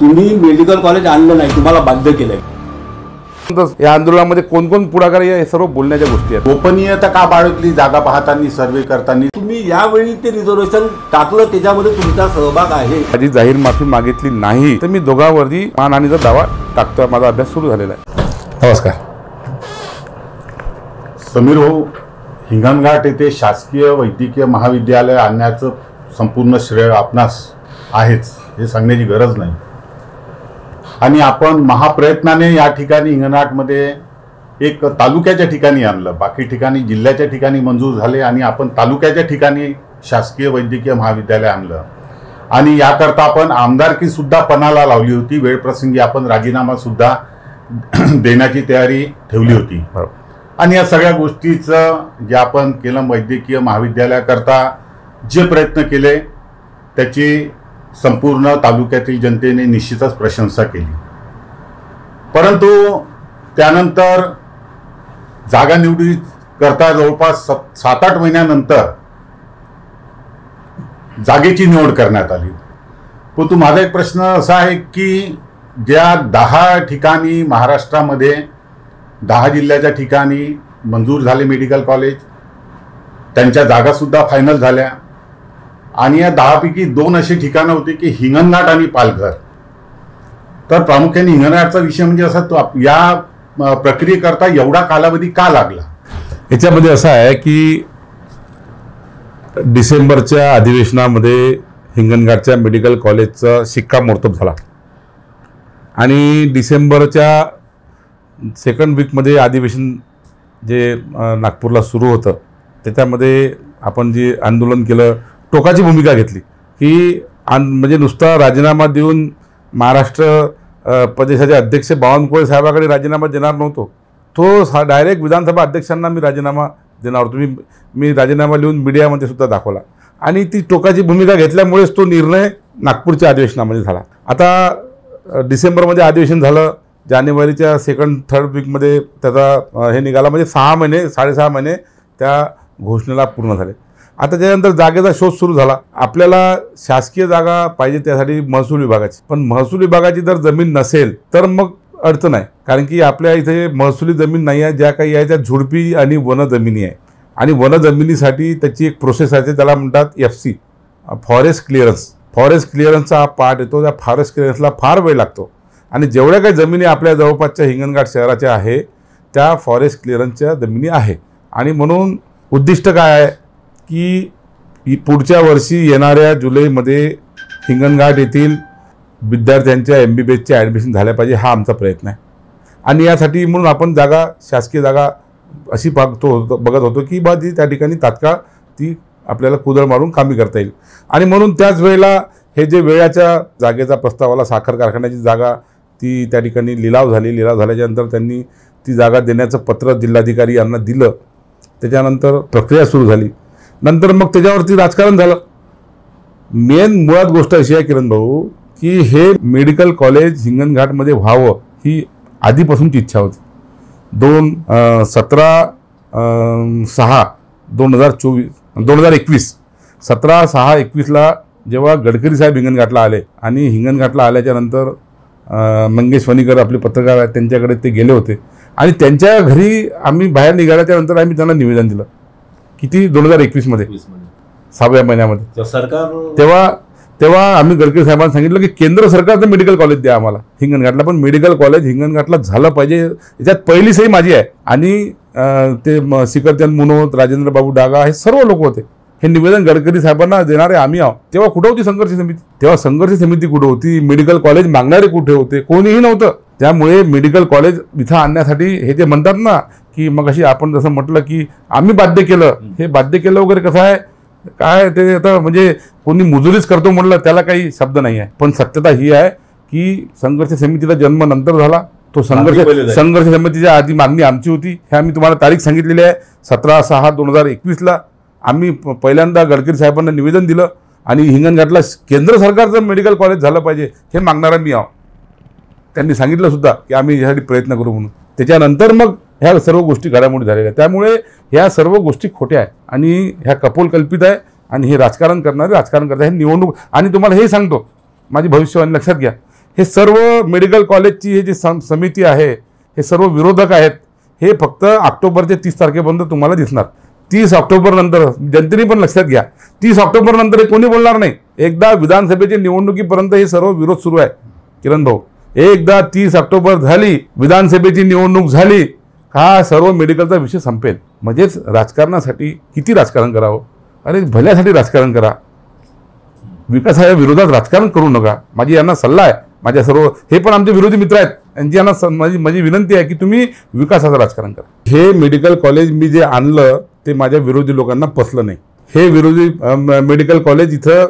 तुम्ही medical college आणलं नाही, तुम्हाला बाध्य केलंय। या आंदोलनामध्ये कोण कोण पुढाकारी आहे हे सर्व बोलण्याच्या गोष्टी आहेत। गोपनीयता का बाळगली जागा पाहताना, सर्वे करताना? तुम्ही यावेळी ते रिझर्वेशन टाकलं, त्याच्यामध्ये तुमचा सहभाग आहे। माझी जाहीर माफी मागितली नाही तर मी दोघांवरती मानहानीचा दावा टाकतो। माझा अभ्यास सुरू झालेला आहे। नमस्कार समीर भाऊ, हिंगणघाट येथे शासकीय वैद्यकीय महाविद्यालय आणण्याचं संपूर्ण श्रेय आपणास आहेच, हे सांगण्याची गरज नाही। आणि आपण महाप्रयत्नाने या ठिकाणी हिंगणघाटमध्ये एक तालुक्याच्या ठिकाणी आणलं, बाकी ठिकाणी जिल्ह्याच्या ठिकाणी मंजूर झाले आणि आपण तालुक्याच्या ठिकाणी शासकीय वैद्यकीय महाविद्यालय आणलं। आणि याकरता आपण आमदारकी सुद्धा पणाला लावली होती, वेळप्रसंगी आपण राजीनामा सुद्धा देण्याची तयारी ठेवली होती। आणि या सगळ्या गोष्टीचं जे आपण केलं, वैद्यकीय महाविद्यालयाकरता जे प्रयत्न केले त्याची संपूर्ण तालुक्यातील जनतेने निश्चितच प्रशंसा केली। परंतु त्यानंतर जागा निवडी करता जवळपास 7-8 महिन्यानंतर जागेची निवड करण्यात आली। परंतु माझा एक प्रश्न असा आहे की ज्या 10 ठिकाणी महाराष्ट्रामध्ये 10 जिल्ह्याच्या ठिकाणी मंजूर झाले मेडिकल कॉलेज, त्यांच्या जागासुद्धा फायनल झाल्या आणि या 10 पैकी 2 अशी ठिकाणं होती की हिंगणघाट आणि पालघर। तर प्रामुख्याने हिंगणघाटचा विषय म्हणजे असा, तो या प्रक्रियेकरता एवढा कालावधी का लागला? याच्यामध्ये असं आहे की डिसेंबरच्या अधिवेशनामध्ये हिंगणघाटच्या मेडिकल कॉलेजचा शिक्कामोर्तब झाला आणि डिसेंबरच्या सेकंड वीकमध्ये अधिवेशन जे नागपूरला सुरू होतं त्याच्यामध्ये आपण जे आंदोलन केलं, टोकाची भूमिका घेतली की म्हणजे नुसता राजीनामा देऊन महाराष्ट्र प्रदेशाचे अध्यक्ष बावनकुळे साहेबाकडे राजीनामा देणार नव्हतो, तो डायरेक्ट विधानसभा अध्यक्षांना मी राजीनामा देणार होतो। मी राजीनामा लिहून मीडियामध्ये सुद्धा दाखवला आणि ती टोकाची भूमिका घेतल्यामुळेच तो निर्णय नागपूरच्या अधिवेशनामध्ये झाला। आता डिसेंबरमध्ये अधिवेशन झालं, जानेवारीच्या सेकंड थर्ड वीकमध्ये त्याचा हे निघाला, म्हणजे 6 महिने 6.5 महिने त्या घोषणेला पूर्ण झाले। आता त्यानंतर जागेचा शोध सुरू झाला। आपल्याला शासकीय जागा पाहिजे त्यासाठी महसूल विभागाची, पण महसूल विभागाची जर जमीन नसेल तर मग अडचण आहे, कारण की आपल्या इथे महसुली जमीन नाही आहे, ज्या काही आहे त्या झुडपी आणि वन जमिनी आहे आणि वन जमिनीसाठी त्याची एक प्रोसेस आहे, त्याला म्हणतात FC फॉरेस्ट क्लिअरन्स। फॉरेस्ट क्लिअरन्सचा हा पार्ट येतो, त्या फॉरेस्ट क्लिअरन्सला फार वेळ लागतो आणि जेवढ्या काही जमिनी आपल्या जवळपासच्या हिंगणघाट शहराच्या आहे त्या फॉरेस्ट क्लिअरन्सच्या जमिनी आहे। आणि म्हणून उद्दिष्ट काय आहे की पुढच्या वर्षी येणाऱ्या जुलैमध्ये हिंगणघाट येथील विद्यार्थ्यांच्या MBBSच्या ॲडमिशन झाल्या पाहिजे, हा आमचा प्रयत्न आहे। आणि यासाठी म्हणून आपण जागा, शासकीय जागा अशी बघत होतो की बा ती त्या ठिकाणी तात्काळ ती आपल्याला कुदळ मारून कामी करता येईल। आणि म्हणून त्याच वेळेला हे जे वेळाच्या जागेचा प्रस्तावाला साखर कारखान्याची जागा ती त्या ठिकाणी लिलाव झाल्याच्या नंतर त्यांनी ती जागा देण्याचं पत्र जिल्हाधिकारी यांना दिलं, त्याच्यानंतर प्रक्रिया सुरू झाली। नंतर मग त्याच्यावरती राजकारण झालं। मेन मुळात गोष्ट अशी आहे किरण भाऊ की हे मेडिकल कॉलेज हिंगणघाटमध्ये व्हावं ही आधीपासूनची इच्छा होती। 2021 17/6/21ला जेव्हा गडकरी साहेब हिंगणघाटला आले आणि हिंगणघाटला आल्याच्या नंतर मंगेश वणीकर आपले पत्रकार आहेत त्यांच्याकडे ते गेले होते आणि त्यांच्या घरी आम्ही बाहेर निघाल्याच्या नंतर आम्ही त्यांना निवेदन दिलं, किती 2021 मध्ये 6व्या महिन्यामध्ये सरकार। तेव्हा आम्ही गडकरी साहेबांना सांगितलं की केंद्र सरकारचं मेडिकल कॉलेज द्या आम्हाला हिंगणघाटला, पण मेडिकल कॉलेज हिंगणघाटला झालं पाहिजे, याच्यात पहिली सही माझी आहे। आणि ते सिकरचंद मुनोत, राजेंद्र बाबू डागा हे सर्व लोक होते। हे निवेदन गडकरी साहेबांना देणारे आम्ही आहोत। तेव्हा कुठं होती संघर्ष समिती? तेव्हा संघर्ष समिती कुठं होती? मेडिकल कॉलेज मागणारे कुठे होते? कोणीही नव्हतं। त्यामुळे मेडिकल कॉलेज इथं आणण्यासाठी हे जे म्हणतात ना की मग अशी आपण जसं म्हटलं की आम्ही बाध्य केलं, हे बाध्य केलं वगैरे कसं आहे काय ते आता म्हणजे कोणी मुजुरीच करतो म्हटलं त्याला काही शब्द नाही आहे। पण सत्यता ही आहे की संघर्ष समितीचा जन्म नंतर झाला, तो संघर्ष समितीच्या आधी मागणी आमची होती। हे आम्ही तुम्हाला तारीख सांगितलेली आहे, 17/6/2021ला आम्ही पहिल्यांदा गडकरी साहेबांना निवेदन दिलं आणि हिंगणघाटला केंद्र सरकारचं मेडिकल कॉलेज झालं पाहिजे हे मागणारा मी आहो। त्यांनी सांगितलं सुद्धा की आम्ही यासाठी प्रयत्न करू म्हणून। त्याच्यानंतर मग ह्या सर्व गोष्टी घडामोडी झालेल्या आहेत। त्यामुळे ह्या सर्व गोष्टी खोट्या आहेत आणि ह्या कपोलकल्पित आहे आणि हे राजकारण करणारे राजकारण करतात, हे निवडणूक। आणि तुम्हाला हे सांगतो, माझी भविष्यवाणी लक्षात घ्या हे सर्व मेडिकल कॉलेजची हे जी समिती आहे, हे सर्व विरोधक आहेत, हे फक्त ऑक्टोबर ते 30 तारखेपर्यंत तुम्हाला दिसणार. 30 ऑक्टोबर नंतर जनतेने पण लक्षात घ्या, 30 ऑक्टोबर नंतर हे कोणी बोलणार नाही. एकदा विधानसभेच्या निवडणुकीपर्यंत हे सर्व विरोध सुरू आहे किरण भाऊ. एकदा 30 ऑक्टोबर झाली, विधानसभेची निवडणूक झाली, हा सर्व मेडिकलचा विषय संपेल. म्हणजेच राजकारणासाठी किती राजकारण करावं? अरे भल्यासाठी राजकारण करा, विकासाच्या विरोधात राजकारण करू नका. माझी यांना सल्ला आहे. माझ्या सर्व हे पण आमचे विरोधी मित्र आहेत, यांची यांना माझी विनंती आहे की तुम्ही विकासाचं राजकारण करा. हे मेडिकल कॉलेज मी जे आणलं ते माझ्या विरोधी लोकांना पसलं नाही. हे विरोधी मेडिकल कॉलेज इथं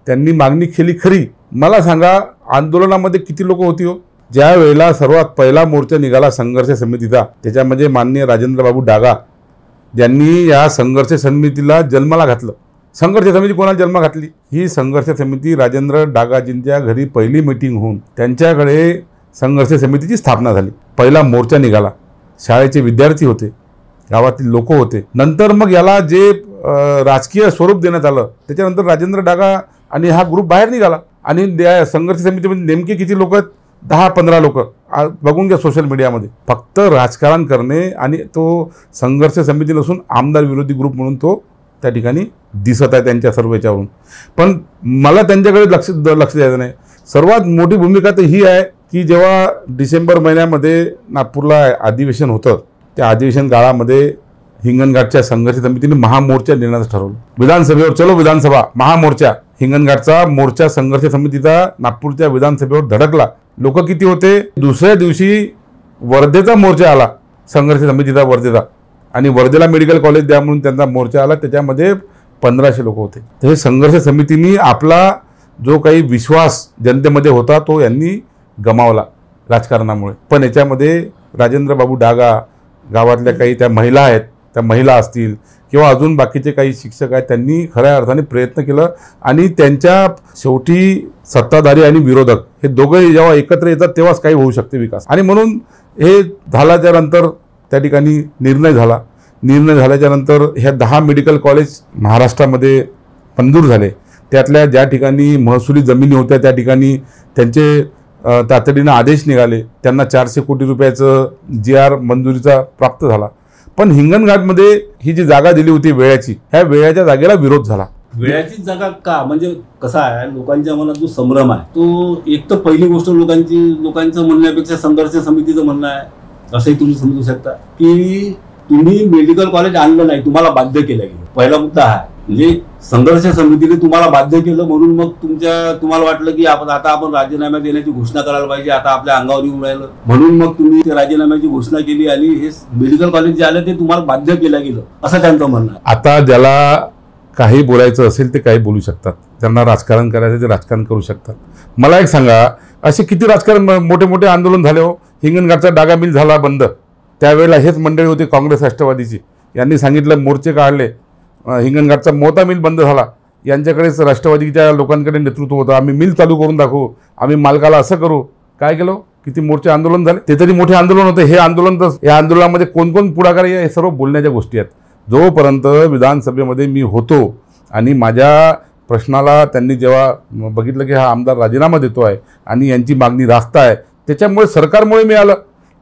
त्यांनी मागणी केली खरी. मला सांगा आंदोलनामध्ये किती लोक होती हो? ज्या वेळेला सर्वात पहिला मोर्चा निघाला संघर्ष समितीचा, त्याच्यामध्ये माननीय राजेंद्रबाबू डागा ज्यांनी या संघर्ष समितीला जन्माला घातलं. संघर्ष समिती कोणाला जन्म घातली? ही संघर्ष समिती राजेंद्र डागाजींच्या घरी पहिली मीटिंग होऊन त्यांच्याकडे संघर्ष समितीची स्थापना झाली. पहिला मोर्चा निघाला, शाळेचे विद्यार्थी होते, गावातील लोक होते. नंतर मग याला जे राजकीय स्वरूप देण्यात आलं, त्याच्यानंतर राजेंद्र डागा आणि हा ग्रुप बाहेर निघाला. आणि त्या संघर्ष समितीमध्ये नेमके किती लोक आहेत? 10-15 लोक. बघून घ्या सोशल मीडियामध्ये. फक्त राजकारण करणे, आणि तो संघर्ष समिती नसून आमदार विरोधी ग्रुप म्हणून तो त्या ठिकाणी दिसत आहे त्यांच्या सर्व याच्यावरून. पण मला त्यांच्याकडे लक्ष द्यायचं नाही. सर्वात मोठी भूमिका तर ही आहे की जेव्हा डिसेंबर महिन्यामध्ये नागपूरला अधिवेशन होतं, त्या अधिवेशन काळामध्ये हिंगणघाटच्या संघर्ष समितीने महामोर्चा नेण्याचं ठरवलं. विधानसभेवर चलो विधानसभा महामोर्चा. हिंगणघाटचा मोर्चा संघर्ष समितीचा नागपूरच्या विधानसभेवर धडकला. लोक किती होते? दुसऱ्या दिवशी वर्धेचा मोर्चा आला, संघर्ष समितीचा वर्धेचा, आणि वर्धेला मेडिकल कॉलेज द्या म्हणून त्यांचा मोर्चा आला. त्याच्यामध्ये 1500 लोक होते. तर हे संघर्ष समितीने आपला जो काही विश्वास जनतेमध्ये होता तो यांनी गमावला राजकारणामुळे. पण याच्यामध्ये राजेंद्रबाबू डागा, गावातल्या काही त्या महिला आहेत, त्या महिला असतील किंवा अजून बाकीचे काही शिक्षक आहेत, त्यांनी खऱ्या अर्थाने प्रयत्न केलं. आणि त्यांच्या शेवटी सत्ताधारी आणि विरोधक हे दोघंही जेव्हा एकत्र येतात तेव्हाच काही होऊ शकते विकास. आणि म्हणून हे झाल्याच्या नंतर त्या ठिकाणी निर्णय झाला. निर्णय झाल्याच्या नंतर ह्या 10 मेडिकल कॉलेज महाराष्ट्रामध्ये मंजूर झाले. त्यातल्या ज्या ठिकाणी महसुली जमिनी होत्या त्या ठिकाणी त्यांचे तातडीनं आदेश निघाले. त्यांना 400 कोटी रुपयाचं GR मंजुरीचा प्राप्त झाला. पण हिंगणघाटमध्ये ही जी जागा दिली होती वेळाची, ह्या वेळाच्या जागेला विरोध झाला. वेळाचीच जागा का? म्हणजे कसा आहे, लोकांच्या मनात जो संभ्रम आहे तो, एक तर पहिली गोष्ट लोकांचं म्हणण्यापेक्षा संघर्ष समितीचं म्हणणं आहे, असंही तुम्ही समजू शकता की तुम्ही मेडिकल कॉलेज आणलं नाही, तुम्हाला बाध्य केलं गेलं. पहिला मुद्दा आहे. म्हणजे संघर्ष समितीने तुम्हाला बाध्य केलं म्हणून मग तुम्हाला वाटलं की आता आपण राजीनामा देण्याची घोषणा करायला पाहिजे, आता आपल्या अंगावर येऊन राहिलं म्हणून मग तुम्ही ते राजीनाम्याची घोषणा केली आणि हे मेडिकल कॉलेज जे आलं ते तुम्हाला बाध्य केलं गेलं, असं त्यांचं म्हणणं आहे. आता ज्याला काही बोलायचं असेल ते काही बोलू शकतात, त्यांना राजकारण करायचं ते राजकारण करू शकतात. मला एक सांगा, असे किती राजकारण मोठे मोठे आंदोलन झाले हो? हिंगणघाटचा डागा मिल झाला बंद, त्यावेळेला हेच मंडळी होती काँग्रेस राष्ट्रवादीची, यांनी सांगितलं मोर्चे काढले. हिंगणघाटचा मोता मिल बंद झाला, यांच्याकडेच राष्ट्रवादीच्या लोकांकडे नेतृत्व होतं, आम्ही मिल चालू करून दाखवू, आम्ही मालकाला असं करू. काय केलं? किती मोर्चे आंदोलन झाले. ते तरी मोठे आंदोलन होते. हे आंदोलन तर, या आंदोलनामध्ये कोण कोण पुढाकार आहे हे सर्व बोलण्याच्या गोष्टी आहेत. जोपर्यंत विधानसभेमध्ये मी होतो आणि माझ्या प्रश्नाला त्यांनी जेव्हा बघितलं की हा आमदार राजीनामा देतो आहे आणि यांची मागणी रास्त आहे, त्याच्यामुळे सरकारमुळे मिळालं,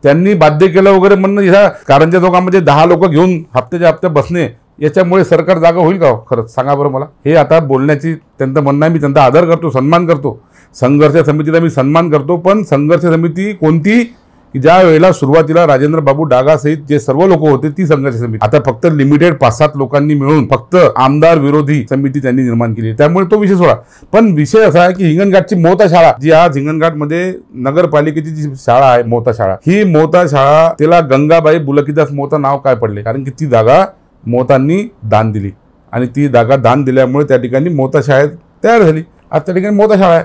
त्यांनी बाध्य केलं वगैरे म्हणणं. ह्या कारंजा चौकामध्ये 10 लोक घेऊन हप्त्याच्या हप्ते बसणे, याच्यामुळे सरकार जागा होईल का? खरंच सांगा बरं मला. हे आता बोलण्याची त्यांचं म्हणणं आहे. मी त्यांचा आदर करतो, सन्मान करतो, संघर्ष समितीचा मी सन्मान करतो. पण संघर्ष समिती कोणती? ज्या वेळेला सुरुवातीला राजेंद्रबाबू डागा सहित जे सर्व लोक होते ती संघर्ष समिती, आता फक्त लिमिटेड 5-7 लोकांनी मिळून फक्त आमदार विरोधी समिती त्यांनी निर्माण केली. त्यामुळे तो विषय सोडा. पण विषय असा आहे की हिंगणघाटची मोता शाळा, जी आज हिंगणघाटमध्ये नगरपालिकेची जी शाळा आहे मोता शाळा, ही मोता शाळा, तिला गंगाबाई बुलकीदास मोता नाव काय पडले? कारण की ती जागा मोतांनी दान दिली आणि ती जागा दान दिल्यामुळे त्या ठिकाणी मोता शाळा तयार झाली. आज त्या ठिकाणी मोता शाळा आहे.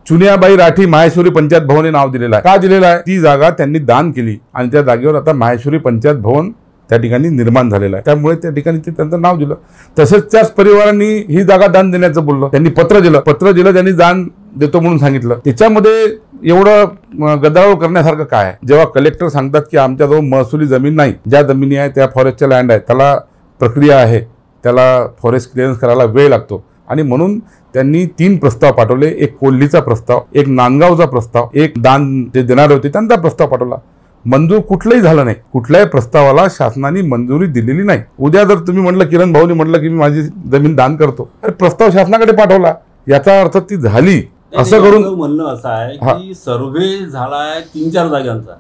चुनियाबाई राठी माहेश्वरी पंचायत भवन हे नाव दिलेलं आहे. का दिलेलं आहे? ती जागा त्यांनी दान केली आणि त्या जागेवर आता माहेश्वरी पंचायत भवन त्या ठिकाणी निर्माण झालेलं आहे. त्यामुळे त्या ठिकाणी ते त्यांचं नाव दिलं. तसेच त्याच परिवारांनी ही जागा दान देण्याचं बोललं, त्यांनी पत्र दिलं, त्यांनी दान देतो म्हणून सांगितलं. त्याच्यामध्ये एवढं गदारोळ करण्यासारखं काय आहे? जेव्हा कलेक्टर सांगतात की आमच्याजवळ महसुली जमीन नाही, ज्या जमिनी आहे त्या फॉरेस्टच्या लँड आहे, त्याला प्रक्रिया आहे, त्याला फॉरेस्ट क्लिअरन्स करायला वेळ लागतो आणि म्हणून त्यांनी 3 प्रस्ताव पाठवले. एक कोल्हीचा प्रस्ताव, एक नांदगावचा प्रस्ताव, एक दान जे देणारे होते त्यांचा प्रस्ताव पाठवला. मंजूर कुठलंही झालं नाही. कुठल्याही प्रस्तावाला शासनाने मंजुरी दिलेली नाही. उद्या जर तुम्ही म्हटलं, किरण भाऊनी म्हटलं की मी माझी जमीन दान करतो, तर प्रस्ताव शासनाकडे पाठवला, याचा अर्थ ती झाली. असं करून म्हणणं असं आहे की सर्व्हे झालाय 3-4 जागांचा,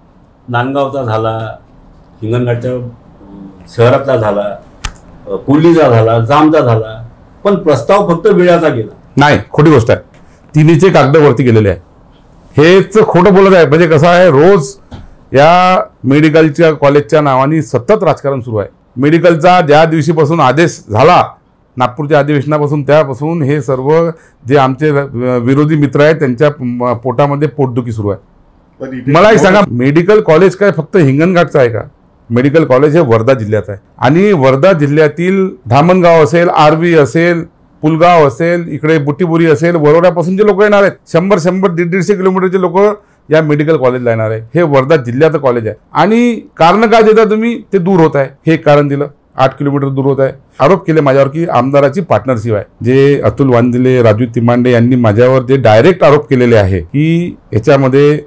नांदगावचा झाला, हिंगणघाटच्या शहरातला झाला, कोल्हीचा झाला, जामचा झाला, पण प्रस्ताव फक्त वेळाचा गेला नाही. खोटी गोष्ट आहे. तिन्हीचे कागद वरती गेलेले आहे. हेच खोटं बोलत आहे. म्हणजे कसं आहे, रोज या मेडिकलच्या कॉलेजच्या नावाने सतत राजकारण सुरू आहे. मेडिकलचा ज्या दिवशीपासून आदेश झाला नागपूरच्या अधिवेशनापासून, त्यापासून हे सर्व जे आमचे विरोधी मित्र आहेत त्यांच्या पोटामध्ये पोटदुखी सुरू आहे. मला एक सांगा, मेडिकल कॉलेज काय फक्त हिंगणघाटचं आहे का? मेडिकल कॉलेज हे वर्धा जिल्ह्याचं आहे आणि वर्धा जिल्ह्यातील धामणगाव असेल, आर्वी असेल, पुलगाव असेल, इकडे बुट्टीबुरी असेल, वरोड्यापासून जे लोक येणार आहेत, 100-100, 150 किलोमीटरचे लोक या मेडिकल कॉलेजला येणार आहे. हे वर्धा जिल्ह्याचं कॉलेज आहे आणि कारण काय देता तुम्ही, ते दूर होत आहे. हे कारण दिलं, 8 किलोमीटर दूर होत आहे. आरोप केले माझ्यावर की आमदाराची पार्टनरशिप आहे. जे अतुल वांदिले, राजू तिमांडे यांनी माझ्यावर जे डायरेक्ट आरोप केलेले आहे की याच्यामध्ये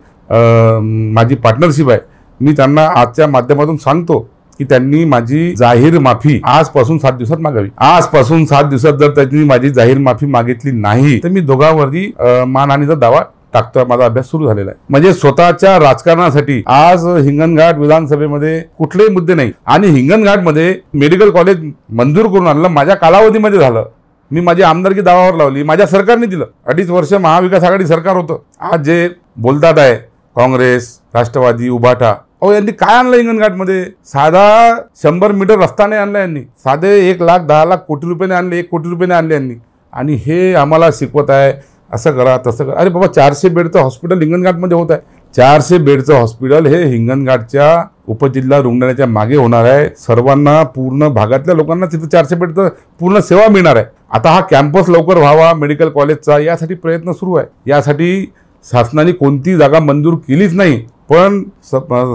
माझी पार्टनरशिप आहे, मी त्यांना आजच्या माध्यमातून सांगतो की त्यांनी माझी जाहीर माफी आजपासून 7 दिवसात मागावी. आजपासून 7 दिवसात जर त्यांनी माझी जाहीर माफी मागितली नाही तर मी दोघांवरती मानहानीचा दावा टाकतोय. माझा अभ्यास सुरू झालेला आहे. म्हणजे स्वतःच्या राजकारणासाठी आज हिंगणघाट विधानसभेमध्ये कुठलेही मुद्दे नाही. आणि हिंगणघाटमध्ये मेडिकल कॉलेज मंजूर करून आणलं माझ्या कालावधीमध्ये झालं. मी माझी आमदारकी दावावर लावली, माझ्या सरकारने दिलं. 2.5 वर्ष महाविकास आघाडी सरकार होतं. आज जे बोलतात आहे काँग्रेस, राष्ट्रवादी, उभाटा, अहो यांनी काय आणलं हिंगणघाटमध्ये? साधा 100 मीटर रस्ता नाही आणला यांनी. साधे 1,10,00,000 कोटी रुपयाने आणले, 1 कोटी रुपयाने आणले यांनी. आणि हे आम्हाला शिकवत आहे असं करा तसं करा. अरे बाबा, 400 बेडचं हॉस्पिटल हिंगणघाटमध्ये होत आहे. 400 बेडचं हॉस्पिटल हे हिंगणघाटच्या उपजिल्हा रुग्णालयाच्या मागे होणार आहे. सर्वांना, पूर्ण भागातल्या लोकांना तिथं 400 बेडचं पूर्ण सेवा मिळणार आहे. आता हा कॅम्पस लवकर व्हावा मेडिकल कॉलेजचा, यासाठी प्रयत्न सुरू आहे. यासाठी शासनाने कोणती जागा मंजूर केलीच नाही, पण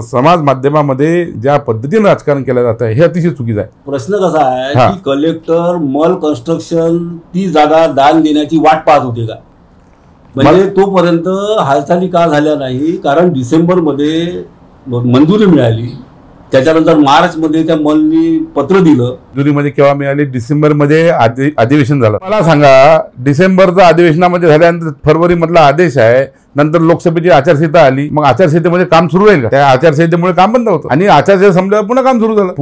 समाज माध्यमामध्ये ज्या पद्धतीने राजकारण केलं जात आहे हे अतिशय चुकीचं आहे. प्रश्न कसा आहे की कलेक्टर मॉल कन्स्ट्रक्शन ती जागा दान देण्याची वाट पाहत होते का? म्हणजे तोपर्यंत हालचाली का झाल्या नाही? कारण डिसेंबरमध्ये मंजुरी मिळाली, त्याच्यानंतर मार्चमध्ये त्या मॉलनी पत्र दिलं. मंजुरीमध्ये केव्हा मिळाली? डिसेंबरमध्ये अधिवेशन झालं. मला सांगा, डिसेंबरचं अधिवेशनामध्ये झाल्यानंतर फरवरी मधला आदेश आहे, नंतर लोकसभेची आचारसंहिता आली, मग आचारसंहितेमध्ये काम सुरू राहील का? त्या आचारसंहितेमुळे काम बंद होतं आणि आचारसंहिता संपल्यावर पुन्हा काम सुरू झालं.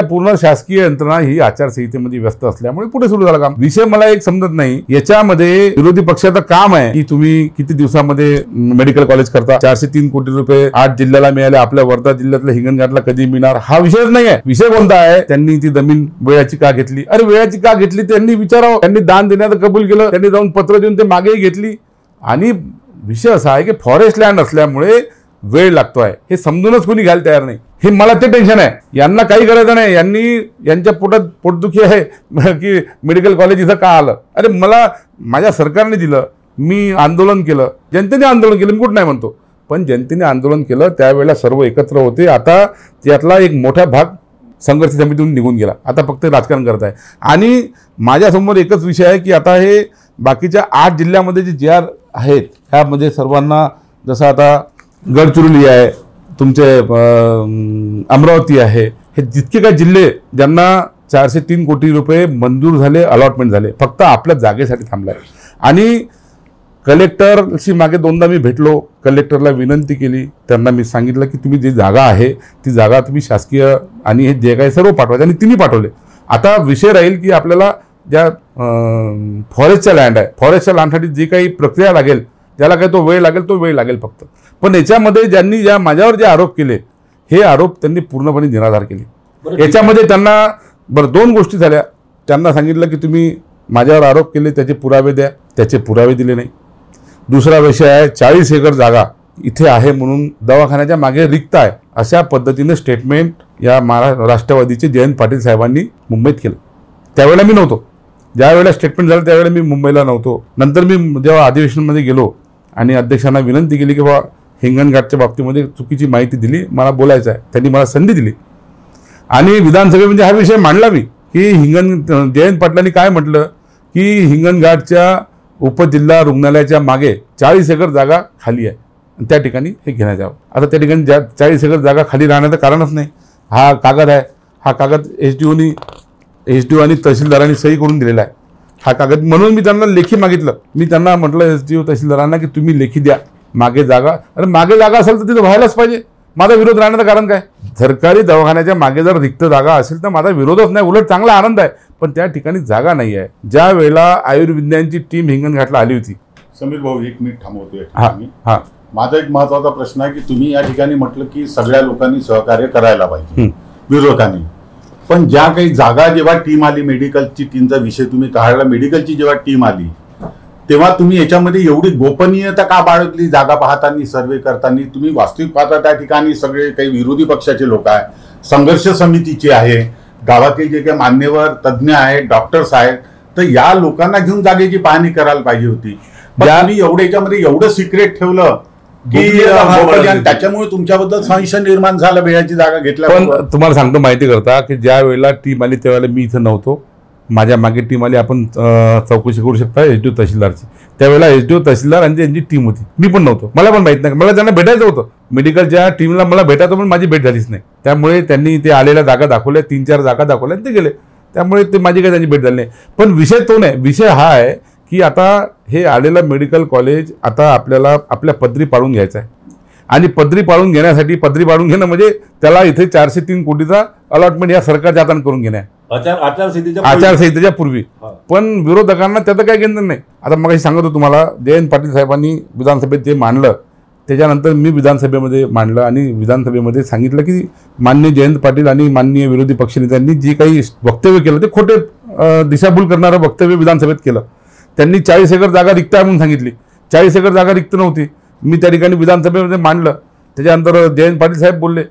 पूर्ण शासकीय यंत्रणा ही आचारसंहितेमध्ये व्यस्त असल्यामुळे पुढे सुरू झालं काम. विषय मला एक समजत नाही, याच्यामध्ये विरोधी पक्षाचं काम आहे की तुम्ही किती दिवसामध्ये मेडिकल कॉलेज करता, 403 कोटी रुपये 8 जिल्ह्याला मिळाले, आपल्या वर्धा जिल्ह्यातल्या हिंगणघाटला कधी मिळणार, हा विषयच नाही आहे. विषय कोणता आहे? त्यांनी ती जमीन वेळाची का घेतली? अरे वेळाची का घेतली त्यांनी विचारावं. त्यांनी दान देण्याचं कबूल केलं, त्यांनी जाऊन पत्र देऊन ते मागेही घेतली. आणि विषय असा आहे की फॉरेस्ट लँड असल्यामुळे वेळ लागतो आहे, हे समजूनच कोणी घ्यायला तयार नाही. हे मला ते टेन्शन आहे. यांना काही करायचं नाही, यांच्या पोटात पोटदुखी आहे की मेडिकल कॉलेज इथं का आलं. अरे मला माझ्या सरकारने दिलं, मी आंदोलन केलं, जनतेने आंदोलन केलं, मी कुठं नाही म्हणतो, पण जनतेने आंदोलन केलं त्यावेळेला सर्व एकत्र होते. आता त्यातला एक मोठा भाग संघर्ष समितीतून निघून गेला, आता फक्त राजकारण करत आहे. आणि माझ्यासमोर एकच विषय आहे की आता हे बाकीच्या 8 जिल्ह्यामध्ये जे JR आहेत त्यामध्ये सर्वांना, जसं आता गडचिरोली आहे, तुमचे अमरावती आहे, हे जितके काही जिल्हे ज्यांना 403 कोटी रुपये मंजूर झाले, अलॉटमेंट झाले, फक्त आपल्या जागेसाठी थांबलाय. आणि कलेक्टरशी मागे 2दा मी भेटलो, कलेक्टरला विनंती केली, त्यांना मी सांगितलं की तुम्ही जी जागा आहे ती जागा तुम्ही शासकीय आणि हे जे काही सर्व पाठवायचे, आणि तिन्ही पाठवले. आता विषय राहील की आपल्याला ज्या फॉरेस्टच्या लँड आहे, फॉरेस्टच्या लँडसाठी जी काही प्रक्रिया लागेल, ज्याला काही तो वेळ लागेल फक्त. पण याच्यामध्ये ज्यांनी माझ्यावर जे आरोप केले हे आरोप त्यांनी पूर्णपणे निराधार केले. याच्यामध्ये त्यांना 2 गोष्टी झाल्या. त्यांना सांगितलं की तुम्ही माझ्यावर आरोप केले त्याचे पुरावे द्या, त्याचे पुरावे दिले नाही. दुसरा विषय आहे 40 एकर जागा इथे आहे म्हणून दवाखान्याच्या मागे रिक्त आहे, अशा पद्धतीने स्टेटमेंट या राष्ट्रवादीचे जयंत पाटील साहेबांनी मुंबईत केलं. त्यावेळेला मी नव्हतो, ज्यावेळेला स्टेटमेंट झालं त्यावेळेला मी मुंबईला नव्हतो. नंतर मी जेव्हा अधिवेशनामध्ये गेलो आणि अध्यक्षांना विनंती केली की बाबा हिंगणघाटच्या बाबतीमध्ये चुकीची माहिती दिली, मला बोलायचं आहे, त्यांनी मला संधी दिली आणि विधानसभेमध्ये हा विषय मांडला मी की जयंत पाटलांनी काय म्हटलं की हिंगणघाटच्या उपजिल्हा रुग्णालयाच्या मागे 40 एकर जागा खाली आहे, त्या ठिकाणी हे घेण्यात यावं. आता त्या ठिकाणी 40 एकर जागा खाली राहण्याचं कारणच नाही. हा कागद आहे, हा कागद एसडीओ आणि तहसीलदारांनी सही करून दिलेला आहे हा कागद. म्हणून मी त्यांना लेखी मागितलं. मी त्यांना म्हटलं एसडीओ तहसीलदारांना की तुम्ही लेखी द्या मागे जागा. अरे मागे जागा असेल तर तिथं व्हायलाच पाहिजे. माझा विरोध राहण्याचं कारण काय? सरकारी दवाखान्याच्या मागे जर रिक्त जागा असेल तर माझा विरोधच नाही, उलट चांगला आनंद आहे. पण त्या ठिकाणी जागा नाही आहे. ज्या वेळेला आयुर्विज्ञानची टीम हिंगणघाटला आली होती. समीर भाऊ, एक मिनिट थांबवतोय. हा, माझा एक महत्वाचा प्रश्न आहे की तुम्ही या ठिकाणी म्हटलं की सगळ्या लोकांनी सहकार्य करायला पाहिजे, विरोधकांनी. पण ज्या काही जागा जेव्हा टीम आली, मेडिकलची टीमचा विषय तुम्ही काढला, मेडिकलची जेव्हा टीम आली तेव्हा तुम्ही याच्यामध्ये एवढी गोपनीयता का बाळगली? जागा पाहताना, सर्वे करताना तुम्ही वास्तविक पाहता त्या ठिकाणी सगळे काही विरोधी पक्षाचे लोक आहे, संघर्ष समितीचे आहे, गावातील जे काही मान्यवर तज्ज्ञ आहेत, डॉक्टर्स आहेत, तर या लोकांना घेऊन जागेची पाहणी करायला पाहिजे होती. तुम्ही एवढं याच्यामध्ये एवढं सिक्रेट ठेवलं की त्याच्यामुळे तुमच्याबद्दल संशय निर्माण झाला वेळाची जागा घेतल्या. पण तुम्हाला सांगतो माहिती करता की ज्या वेळेला टीम आली त्यावेळेला मी इथं नव्हतो. माझ्या मागे टीम आली, आपण चौकशी करू शकता एसडीओ तहसीलदारची. त्यावेळेला एसडीओ तहसीलदार आणि त्यांची टीम होती, मी पण नव्हतो, मला पण माहित नाही. मला त्यांना भेटायचं होतं, मेडिकलच्या टीमला मला भेटायचं, पण माझी भेट झालीच नाही. त्यामुळे त्यांनी ते आलेल्या जागा दाखवल्या, 3-4 जागा दाखवल्या आणि ते गेले. त्यामुळे ते माझी काही त्यांची भेट झाली नाही. पण विषय तो नाही. विषय हा आहे की आता हे आलेलं मेडिकल कॉलेज आता आपल्याला आपल्या पदरी पाडून घ्यायचं आहे. आणि पदरी पाडून घेण्यासाठी, पदरी पाडून घेणं म्हणजे त्याला इथे 403 कोटीचा अलॉटमेंट या सरकारच्या हाताने करून घेणं आहे, आचारसंहितेच्या पूर्वी. पण विरोधकांना त्याचं काही घेणं नाही. आता मग सांगत होतो तुम्हाला, जयंत पाटील साहेबांनी विधानसभेत ते मांडलं, त्याच्यानंतर मी विधानसभेमध्ये मांडलं आणि विधानसभेमध्ये सांगितलं की माननीय जयंत पाटील आणि माननीय विरोधी पक्षनेत्यांनी जे काही वक्तव्य केलं ते खोटे दिशाभूल करणारं वक्तव्य विधानसभेत केलं. त्यांनी 40 एकर जागा रिक्त आहे म्हणून सांगितली. 40 एकर जागा रिक्त नव्हती. मी त्या ठिकाणी विधानसभेमध्ये मांडलं. त्याच्यानंतर जयंत पाटील साहेब बोलले.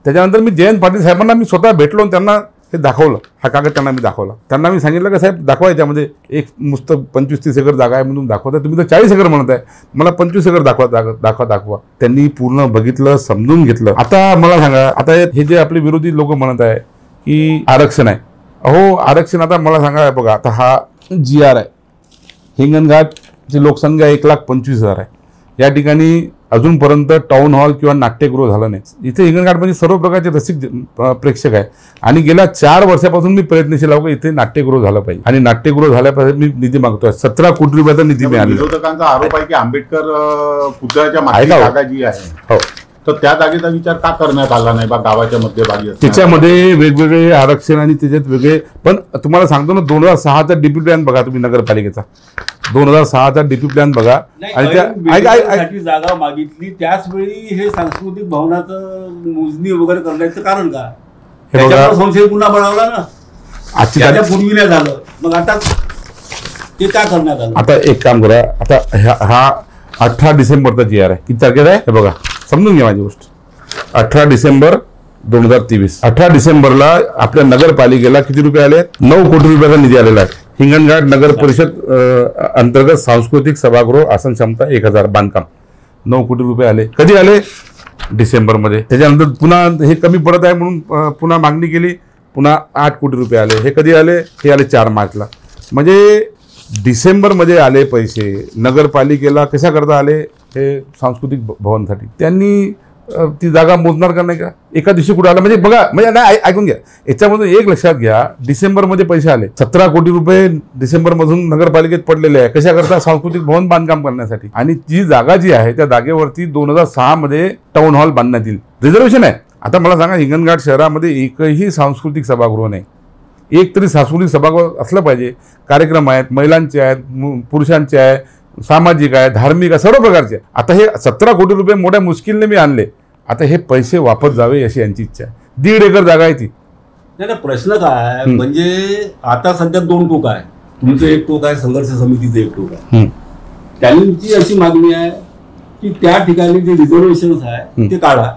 त्याच्यानंतर मी जयंत पाटील साहेबांना मी स्वतः भेटलो आणि त्यांना हे दाखवलं, हा कागद त्यांना मी दाखवला. त्यांना मी सांगितलं की साहेब दाखवा, याच्यामध्ये एक नुसतं 25-30 एकर जागा आहे म्हणून दाखवता, तुम्ही तर 40 एकर म्हणत आहे, मला 25 एकर दाखवा. त्यांनी पूर्ण बघितलं, समजून घेतलं. आता मला सांगा, आता हे जे आपले विरोधी लोक म्हणत आहे की आरक्षण आहे, अहो आरक्षण, आता मला सांगा बघा, आता हा GR आहे. हिंगणघाटची लोकसंख्या 1,25,000 आहे. या ठिकाणी अजूनपर्यंत टाऊन हॉल किंवा नाट्यगृह झालं नाही. इथे हिंगणघाटमध्ये सर्व प्रकारचे रसिक प्रेक्षक आहे आणि गेल्या 4 वर्षापासून मी प्रयत्नशील आहो की इथे नाट्यगृह झालं पाहिजे. आणि नाट्यगृह झाल्यापासून मी निधी मागतोय. 17 कोटी रुपयाचा निधी मिळाला. विरोधकांचा आरोप आहे की आंबेडकर पुतळ्याच्या मागे जागा जी आहे, हो, तर त्या जागेचा विचार का करण्यात आला नाही बा गावाच्या मध्यभागी? त्याच्यामध्ये वेगवेगळे आरक्षण आणि त्याच्यात वेगळे. पण तुम्हाला सांगतो ना, 2006चा डीपी प्लॅन बघा तुम्ही नगरपालिकेचा, 2006चा डीपी प्लॅन बघा. आणि त्या जागा मागितली त्याच वेळी हे सांस्कृतिक भवनाचं मोजणी वगैरे करण्याचं कारण का? हे बघा, संशय पुन्हा बनवला ना, आजच्या पूर्वी नाही झालं, मग आता ते काय करण्यात आलं? आता एक काम करा, आता हा 18 डिसेंबरचा GR आहे. किती तारखेत आहे हे बघा, समजून घ्या माझी गोष्ट. 18 डिसेंबर 2023. 18 डिसेंबरला आपल्या नगरपालिकेला किती रुपये आले? 9 कोटी रुपयाचा निधी आलेला आहे. हिंगणघाट नगर परिषद अंतर्गत सांस्कृतिक सभागृह, आसन क्षमता 1000, बांधकाम 9 कोटी रुपये आले. कधी आले? डिसेंबरमध्ये. त्याच्यानंतर पुन्हा हे कमी पडत आहे म्हणून पुन्हा मागणी केली, पुन्हा 8 कोटी रुपये आले. हे कधी आले? हे आले 4 मार्चला. म्हणजे डिसेंबरमध्ये आले पैसे. नगरपालिकेला कशा करता आले? हे सांस्कृतिक भवनसाठी. त्यांनी ती जागा मोजणार का नाही का? एका दिवशी कुठे आला म्हणजे बघा, म्हणजे नाही, ऐकून घ्या, याच्यामधून एक लक्षात घ्या, डिसेंबरमध्ये पैसे आले 17 कोटी रुपये डिसेंबरमधून नगरपालिकेत पडलेले आहे. कशा करता? सांस्कृतिक भवन बांधकाम करण्यासाठी. आणि जी जागा जी आहे त्या जागेवरती 2006 मध्ये टाऊन हॉल बांधण्यात येईल. रिझर्वेशन आहे. आता मला सांगा, हिंगणघाट शहरामध्ये एकही सांस्कृतिक सभागृह नाही. एक तरी सांस्कृतिक सभागृह असलं पाहिजे. कार्यक्रम आहेत, महिलांचे आहेत, पुरुषांचे आहे, सामाजिक आहे, धार्मिक आहे, सर्व प्रकारचे. आता हे 17 कोटी रुपये मोठ्या मुश्किलने मी आणले. आता हे पैसे वापस जावे अशी यांची इच्छा आहे. 1.5 एकर जागा आहे ती. नाही, प्रश्न काय म्हणजे आता सध्या 2 टोक आहे. तुमचं एक टोक आहे, संघर्ष समितीचं एक टोक आहे. त्यांची अशी मागणी आहे की त्या ठिकाणी जे रिझर्वेशन आहे ते काढा,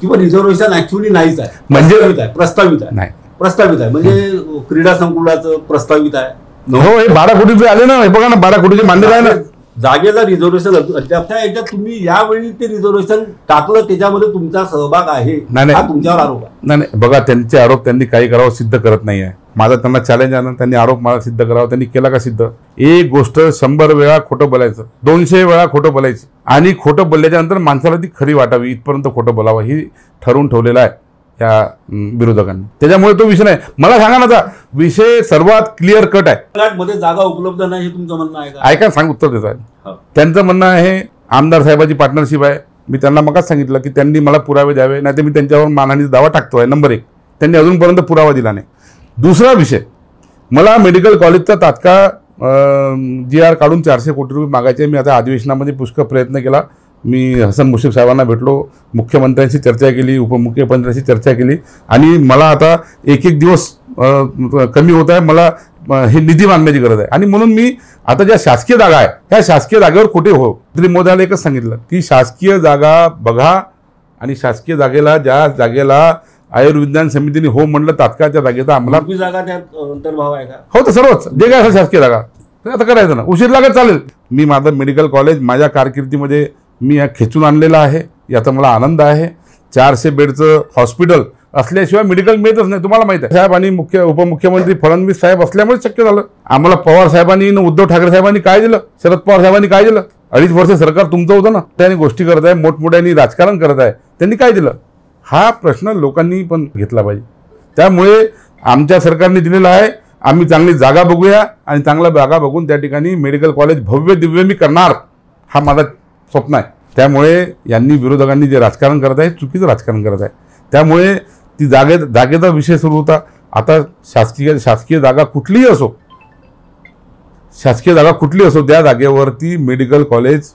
किंवा रिझर्वेशन ऍक्च्युअली नाहीच आहे, म्हणजे प्रस्तावित आहे. प्रस्तावित आहे म्हणजे क्रीडा संकुलाचं प्रस्तावित आहे. हो, हे 12 कोटी रुपये आले ना, हे बघा ना, 12 कोटीचे मान्यता आहे ना. जागेला रिझर्वेशन अद्याप याच्यात तुम्ही यावेळी ते रिझर्वेशन टाकलं त्याच्यामध्ये तुमचा सहभाग आहे हा तुमच्यावर आरोप आहे. नाही बघा, त्यांचे आरोप त्यांनी काही करावं सिद्ध करत नाही आहे. माझा त्यांना चॅलेंज आहे ना, त्यांनी आरोप मला सिद्ध करावा. त्यांनी केला का सिद्ध? एक गोष्ट 100 वेळा खोटं बोलायचं, 200 वेळा खोटं बोलायचं आणि खोटं बोलल्याच्या नंतर माणसाला ती खरी वाटावी इथपर्यंत खोटं बोलावं ही ठरवून ठेवलेलं आहे या विरोधकांनी. त्याच्यामुळे तो विषय नाही. मला सांगा ना, आता विषय सर्वात क्लिअर कट आहे. मध्ये जागा उपलब्ध नाही हे तुमचं म्हणणं आहे का? ऐका, सांग, उत्तर देत आहे. त्यांचं म्हणणं आहे आमदार साहेबाची पार्टनरशिप आहे. मी त्यांना मगच सांगितलं की त्यांनी मला पुरावे द्यावे, नाही तर मी त्यांच्यावर मानहानीचा दावा टाकतोय. नंबर 1, त्यांनी अजूनपर्यंत पुरावा दिला नाही. दुसरा विषय, मला मेडिकल कॉलेजचा तात्काळ GR काढून 400 कोटी रुपये मागायचे. मी आता अधिवेशनामध्ये पुष्कळ प्रयत्न केला. मी हसन मुश्रीफ साहेबांना भेटलो, मुख्यमंत्र्यांशी चर्चा केली, उपमुख्यमंत्र्यांशी चर्चा केली आणि मला आता एक दिवस कमी होत आहे. मला हे निधी मागण्याची गरज आहे आणि म्हणून मी आता ज्या शासकीय जागा आहे त्या शासकीय जागेवर कुठे हो. तरी मोदीला एकच सांगितलं की शासकीय जागा बघा आणि शासकीय जागेला, ज्या जागेला आयुर्विज्ञान समितीने हो म्हणलं तात्काळच्या जागेचा आम्हाला जागा त्यात अंतर्भाव आहे का? हो, तर सर्वच जे काय शासकीय जागा आता करायचं ना, उशीर लागत चालेल. मी माझं मेडिकल कॉलेज माझ्या कारकिर्दीमध्ये मी खेचून आणलेलं आहे, याचा मला आनंद आहे. 400 बेडचं हॉस्पिटल असल्याशिवाय मेडिकल मिळतच नाही, तुम्हाला माहिती आहे. साहेब आणि उपमुख्यमंत्री फडणवीस साहेब असल्यामुळे शक्य झालं. आम्हाला पवार साहेबांनी, उद्धव ठाकरे साहेबांनी काय दिलं, शरद पवार साहेबांनी काय दिलं? 2.5 वर्ष सरकार तुमचं होतं ना, त्यांनी गोष्टी करत आहे, मोठमोठ्यांनी राजकारण करत आहे, त्यांनी काय दिलं? हा प्रश्न लोकांनी पण घेतला पाहिजे. त्यामुळे आमच्या सरकारने दिलेला आहे, आम्ही चांगली जागा बघूया आणि चांगल्या जागा बघून त्या ठिकाणी मेडिकल कॉलेज भव्य दिव्य मी करणार, हा माझा स्वप्न आहे. त्यामुळे यांनी, विरोधकांनी जे राजकारण करत आहे चुकीचं राजकारण करत आहे. त्यामुळे ती जागेचा विषय सुरू होता. आता शासकीय जागा कुठलीही असो, शासकीय जागा कुठली असो, त्या जागेवरती मेडिकल कॉलेज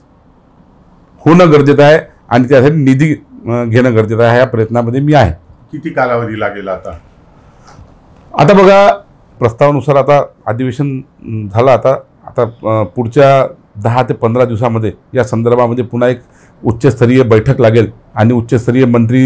होणं गरजेचं आहे आणि त्यासाठी निधी घेणं गरजेचं आहे. या प्रयत्नामध्ये मी आहे. किती कालावधी लागेल आता बघा, प्रस्तावानुसार आता अधिवेशन झालं. आता पुढच्या 10 ते 15 दिवसामध्ये या संदर्भामध्ये पुन्हा एक उच्चस्तरीय बैठक लागेल आणि उच्चस्तरीय मंत्री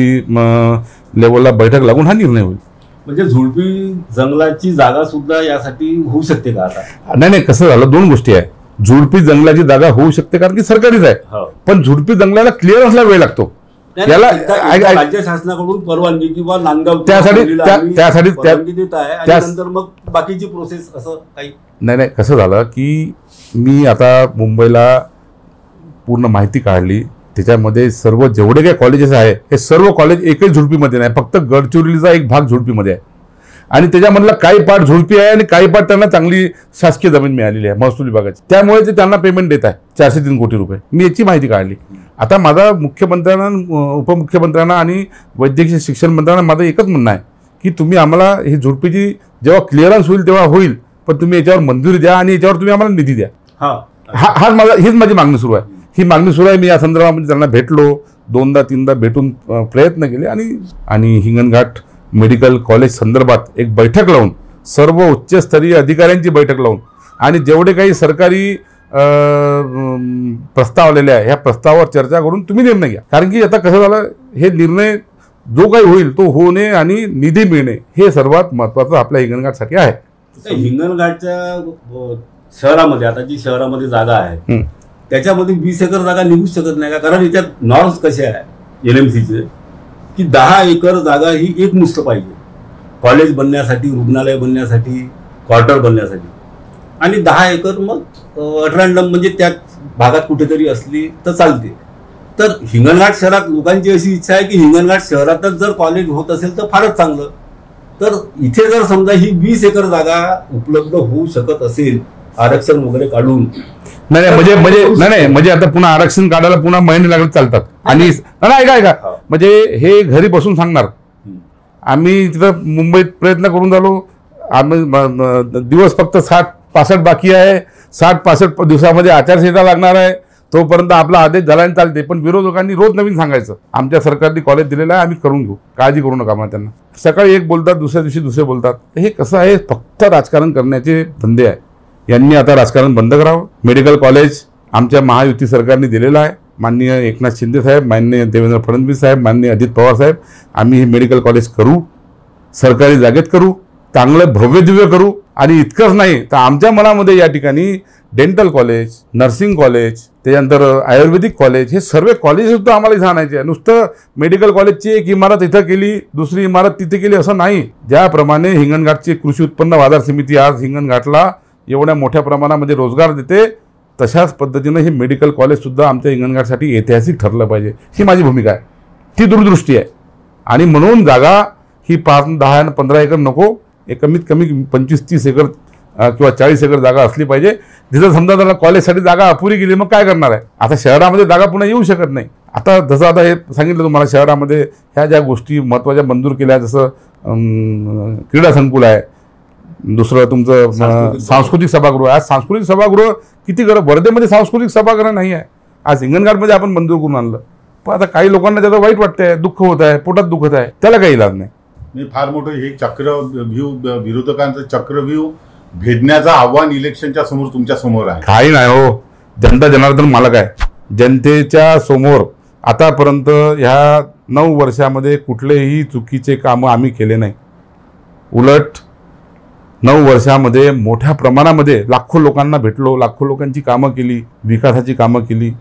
लेवलला बैठक लागून हा निर्णय होईल. म्हणजे झुडपी जंगलाची जागा सुद्धा यासाठी होऊ शकते का आता? नाही, कसं झालं, 2 गोष्टी आहे. झुडपी जंगलाची जागा होऊ शकते कारण की सरकारीच आहे, पण झुडपी जंगलाला क्लिअरन्सला वेळ लागतो. याला राज्य शासनाकडून परवानगी किंवा नांदगाव त्यासाठी देत आहे आणि नंतर मग बाकीची प्रोसेस असं काही नाही. कसं झालं की मी आता मुंबईला पूर्ण माहिती काढली, त्याच्यामध्ये सर्व जेवढे काही कॉलेजेस आहे हे सर्व कॉलेज एकच झुडपीमध्ये नाही, फक्त गडचिरोलीचा एक भाग झुडपीमध्ये आहे आणि त्याच्यामधला काही पार्ट झुडपी आहे आणि काही पार्ट त्यांना चांगली शासकीय जमीन मिळालेली आहे महसूल विभागाची. त्यामुळे ते त्यांना पेमेंट देत आहे 403 कोटी रुपये. मी याची माहिती काढली. आता माझा मुख्यमंत्र्यांना, उपमुख्यमंत्र्यांना आणि वैद्यकीय शिक्षण मंत्र्यांना माझं एकच म्हणणं आहे की तुम्ही आम्हाला ही झुडपीची जेव्हा क्लिअरन्स होईल तेव्हा होईल, पण तुम्ही याच्यावर मंजुरी द्या आणि याच्यावर तुम्ही आम्हाला निधी द्या. हीच माझी मागणी सुरू आहे. ही मागणी सुरू आहे. मी या संदर्भामध्ये त्यांना भेटलो, 2दा-3दा भेटून प्रयत्न केले आणि हिंगणघाट मेडिकल कॉलेज संदर्भात एक बैठक लावून, सर्व उच्चस्तरीय अधिकाऱ्यांची बैठक लावून आणि जेवढे काही सरकारी प्रस्ताव आलेले आहे ह्या प्रस्तावावर चर्चा करून तुम्ही निर्णय घ्या. कारण की आता कसं झालं, हे निर्णय जो काही होईल तो होणे आणि निधी मिळणे हे सर्वात महत्त्वाचं आपल्या हिंगणघाटसाठी आहे. हिंगणघाटच्या शहरामध्ये, आता जी शहरामध्ये जागा आहे त्याच्यामध्ये 20 एकर जागा निघूच शकत नाही का? कारण याच्यात नॉर्म्स कसे आहे LMCचे की 10 एकर जागा ही एकमुष्ट पाहिजे कॉलेज बनण्यासाठी, रुग्णालय बनण्यासाठी, क्वार्टर बनण्यासाठी, आणि 10 एकर मग अटरॅन्डम म्हणजे त्या भागात कुठेतरी असली तर चालते. तर हिंगणघाट शहरात लोकांची अशी इच्छा आहे की हिंगणघाट शहरातच जर कॉलेज होत असेल तर फारच चांगलं. तर इथे जर समजा ही 20 एकर जागा उपलब्ध होऊ शकत असेल आरक्षण वगैरे काढून, म्हणजे आता पुन्हा आरक्षण काढायला पुन्हा महिने लागत चालतात. आणि ऐका म्हणजे हे घरी बसून सांगणार, आम्ही तिथं मुंबईत प्रयत्न करून झालो, आम्ही दिवस फक्त 60-65 बाकी आहे. 60-65 दिवसामध्ये आचारसंहिता लागणार आहे, तोपर्यंत आपला आदेश झाला आणि चालते. पण विरोधकांनी रोज नवीन सांगायचं आमच्या सरकारने कॉलेज दिलेलं आहे, आम्ही करून घेऊ, काळजी करू नका. मला त्यांना सकाळी एक बोलतात, दुसऱ्या दिवशी दुसरे बोलतात. हे कसं आहे, फक्त राजकारण करण्याचे धंदे आहे. यांनी आता राजकारण बंद करावं. मेडिकल कॉलेज आमच्या महायुती सरकारने दिलेलं आहे. माननीय एकनाथ शिंदे साहेब, माननीय देवेंद्र फडणवीस साहेब, माननीय अजित पवार साहेब, आम्ही हे मेडिकल कॉलेज करू, सरकारी जागेत करू, चांगलं भव्य दिव्य करू. आणि इतकंच नाही तर आमच्या मनामध्ये या ठिकाणी डेंटल कॉलेज, नर्सिंग कॉलेज, त्याच्यानंतर आयुर्वेदिक कॉलेज, हे सर्व कॉलेज सुद्धा आम्हाला इथं आणायचे आहे. नुसतं मेडिकल कॉलेजची एक इमारत इथं केली, दुसरी इमारत तिथे केली असं नाही. ज्याप्रमाणे हिंगणघाटची कृषी उत्पन्न बाजार समिती आज हिंगणघाटला एवढ्या मोठ्या प्रमाणामध्ये रोजगार देते, तशाच पद्धतीनं हे मेडिकल कॉलेजसुद्धा आमच्या हिंगणघाटसाठी ऐतिहासिक ठरलं पाहिजे, ही माझी भूमिका आहे. ती दूरदृष्टी आहे. आणि म्हणून जागा ही 5, 10 आणि 15 एकर नको, एक कमीत कमी 25-30 एकर किंवा 40 एकर जागा असली पाहिजे. जिथं समजा त्याला कॉलेजसाठी जागा अपुरी गेली मग काय करणार आहे. आता शहरामध्ये जागा पुन्हा येऊ शकत नाही. आता जसं आता हे सांगितलं तुम्हाला, शहरामध्ये ह्या ज्या गोष्टी महत्त्वाच्या मंजूर केल्या, जसं क्रीडा संकुल आहे, दुसरं तुमचं सांस्कृतिक सभागृह. आज सांस्कृतिक सभागृह किती वर्धेमध्ये सांस्कृतिक सभागृह नाही आहे, आज हिंगणघाटमध्ये आपण मंजूर करून आणलं. पण आता काही लोकांना त्याचं वाईट वाटतंय, दुःख होत आहे, पोटात दुखत आहे, त्याला काही इलाज नाही. मी फार मोठं हे चक्रव्यूह, विरोधकांचं चक्रव्यूह भेदण्याचं आव्हान इलेक्शनच्या समोर तुमच्या समोर आहे. काही नाही हो, जनता जनार्दन मालक आहे. जनतेच्या समोर आतापर्यंत ह्या 9 वर्षामध्ये कुठलेही चुकीचे कामं आम्ही केले नाही. उलट 9 वर्षामध्ये मोठ्या प्रमाणामध्ये लाखो लोकांना भेटलो, लाखो लोकांची कामं केली, विकासाची कामं केली.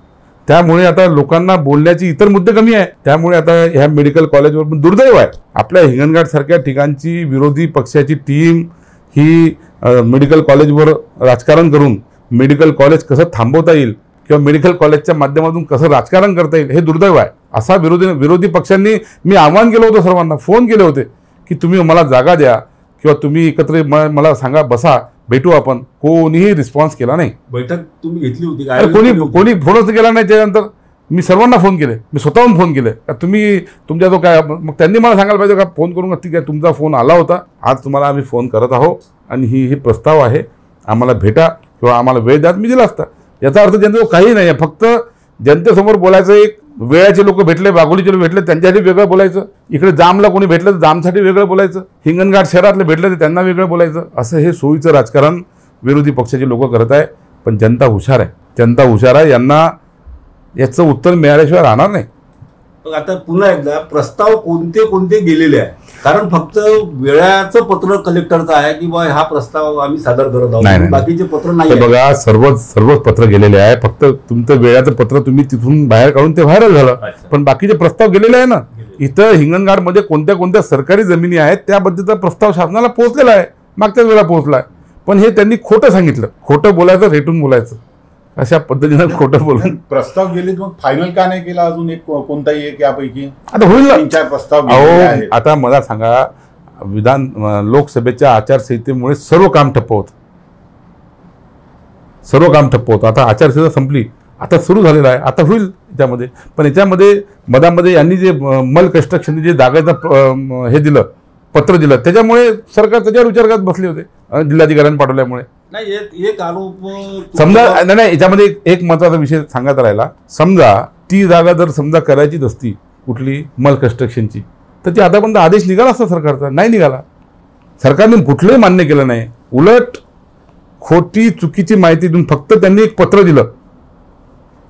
त्यामुळे आता लोकांना बोलण्याची इतर मुद्दे कमी आहे. त्यामुळे आता ह्या मेडिकल कॉलेजवर पण दुर्दैव आहे, आपल्या हिंगणघाटसारख्या ठिकाणची विरोधी पक्षाची टीम ही मेडिकल कॉलेजवर राजकारण करून मेडिकल कॉलेज कसं थांबवता येईल किंवा मेडिकल कॉलेजच्या माध्यमातून कसं राजकारण करता येईल हे दुर्दैव आहे. असा विरोधी पक्षांनी मी आवाहन केलं होतं, सर्वांना फोन केले होते की तुम्ही मला जागा द्या किंवा तुम्ही एकत्र मला सांगा, बसा, भेटू आपण. कोणीही रिस्पॉन्स केला नाही. बैठक तुम्ही घेतली होती? कोणी फोनच केला नाही. त्यानंतर मी सर्वांना फोन केले, मी स्वतःहून फोन केले का तुम्ही तुमच्या जो काय, मग त्यांनी मला सांगायला पाहिजे का फोन करून, ठीक आहे तुमचा फोन आला होता, आज तुम्हाला आम्ही फोन करत आहोत आणि ही प्रस्ताव आहे, आम्हाला भेटा किंवा आम्हाला वेळ द्या, मी दिला असता. याचा अर्थ जनतेवर काही नाही आहे. फक्त जनतेसमोर बोलायचं, एक वेळाचे लोक भेटले, बागोलीचे लोक भेटले त्यांच्यासाठी वेगळं बोलायचं, इकडे जामला कोणी भेटलं तर जामसाठी वेगळं बोलायचं, हिंगणघाट शहरातले भेटले तर त्यांना वेगळं बोलायचं. असं हे सोयीचं राजकारण विरोधी पक्षाचे लोक करत आहे. पण जनता हुशार आहे, जनता हुशार आहे, यांना याचं उत्तर मिळाल्याशिवाय राहणार नाही. आता पुन्हा एकदा प्रस्ताव कोणते गेलेले आहे? कारण फक्त वेळाचं पत्र कलेक्टरचं आहे की बा हा प्रस्ताव आम्ही सादर करत आहोत, बाकीचे पत्र नाही. बघा, सर्वच पत्र गेलेले आहे. फक्त तुमचं वेळाचं पत्र तुम्ही तिथून बाहेर काढून ते व्हायरल झालं, पण बाकीचे प्रस्ताव गेलेले आहे ना. इथं हिंगणघाटमध्ये कोणत्या कोणत्या सरकारी जमिनी आहेत त्याबद्दलचा प्रस्ताव शासनाला पोहोचलेला आहे, मागच्याच वेळेला पोहोचला. पण हे त्यांनी खोटं सांगितलं, खोटं बोलायचं, रेटून बोलायचं, अशा पद्धतीनं खोटं बोलून प्रस्ताव गेले. मग फायनल का नाही केला अजून एक कोणताही एक यापैकी? आता होईल, 3-4 प्रस्ताव. आता मला सांगा, लोकसभेच्या आचारसंहितेमुळे सर्व काम ठप्प होतं. आता आचारसंहिता संपली, आता सुरू झालेला आहे, आता होईल त्यामध्ये. पण याच्यामध्ये मधामध्ये यांनी जे मल कन्स्ट्रक्शन जे जागेचं हे दिलं, पत्र दिलं, त्याच्यामुळे सरकार त्याच्यावर विचार करत बसले होते, जिल्हाधिकाऱ्यांनी पाठवल्यामुळे. नाही, एक आरोप समजा नाही, याच्यामध्ये एक महत्वाचा विषय सांगायचा राहिला. समजा ती जागा जर समजा करायचीच असती कुठली मल कन्स्ट्रक्शनची, तर ती आतापर्यंत आदेश निघाला असता सरकारचा, नाही निघाला. सरकारने कुठलंही मान्य केलं नाही. उलट खोटी चुकीची माहिती देऊन फक्त त्यांनी एक पत्र दिलं,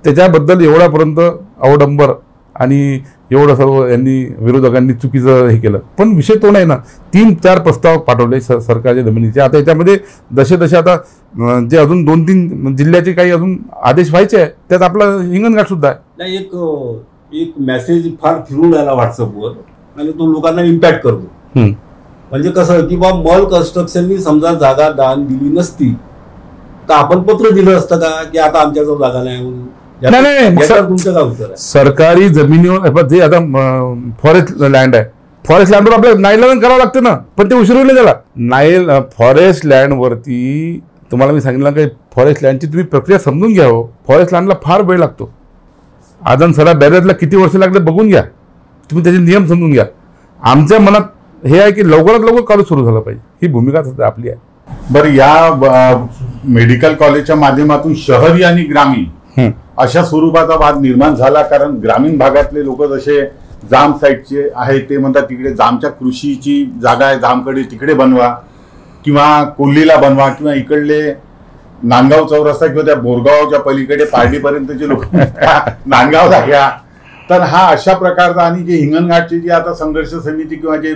त्याच्याबद्दल एवढ्यापर्यंत अवडंबर आणि एवढं सर्व यांनी विरोधकांनी चुकीचं हे केलं. पण विषय तो नाही ना. 3-4 प्रस्ताव पाठवले सरकारच्या जमिनीचे. आता याच्यामध्ये जसे आता जे अजून 2-3 जिल्ह्याचे काही अजून आदेश व्हायचे आहे, त्यात आपला हिंगणघाट सुद्धा आहे. नाही, एक मेसेज फार फिरून राहिला व्हॉट्सअपवर आणि तो लोकांना इम्पॅक्ट करतो. म्हणजे कसं की बा मल कन्स्ट्रक्शननी समजा जागा दान दिली नसती तर आपण पत्र दिलं असतं का की आता आमच्याजवळ जागा नाही म्हणून? नाही, तुमचं काय उत्तर आहे? सरकारी जमिनीवर जे आता फॉरेस्ट लँड आहे, फॉरेस्ट लँडवर आपल्याला नाईलॅंड करावं लागतं ना, पण ते उशिरवले त्याला. फॉरेस्ट लँडवरती तुम्हाला मी सांगितलं की फॉरेस्ट लँडची तुम्ही प्रक्रिया समजून घ्या. हो, फॉरेस्ट लँडला फार वेळ लागतो. आदनसरा बॅरेजला किती वर्ष लागले बघून घ्या, तुम्ही त्याचे नियम समजून घ्या. आमच्या मनात हे आहे की लवकरात लवकर काढू सुरू झालं पाहिजे, ही भूमिका सध्या आपली आहे. बरं, या मेडिकल कॉलेजच्या माध्यमातून शहरी आणि ग्रामीण अशा स्वरूपाचा वाद निर्माण झाला. कारण ग्रामीण भागातले लोक जसे जाम साईडचे आहेत ते म्हणतात तिकडे जामच्या कृषीची जागा आहे, जामकडे तिकडे बनवा किंवा कोल्लीला बनवा, किंवा इकडले नांदगाव चौरस्ता किंवा त्या बोरगावच्या पलीकडे पार्टीपर्यंतचे लोक नांदगावला घ्या. तर हा अशा प्रकारचा, आणि जे हिंगणघाटचे जे आता संघर्ष समिती किंवा जे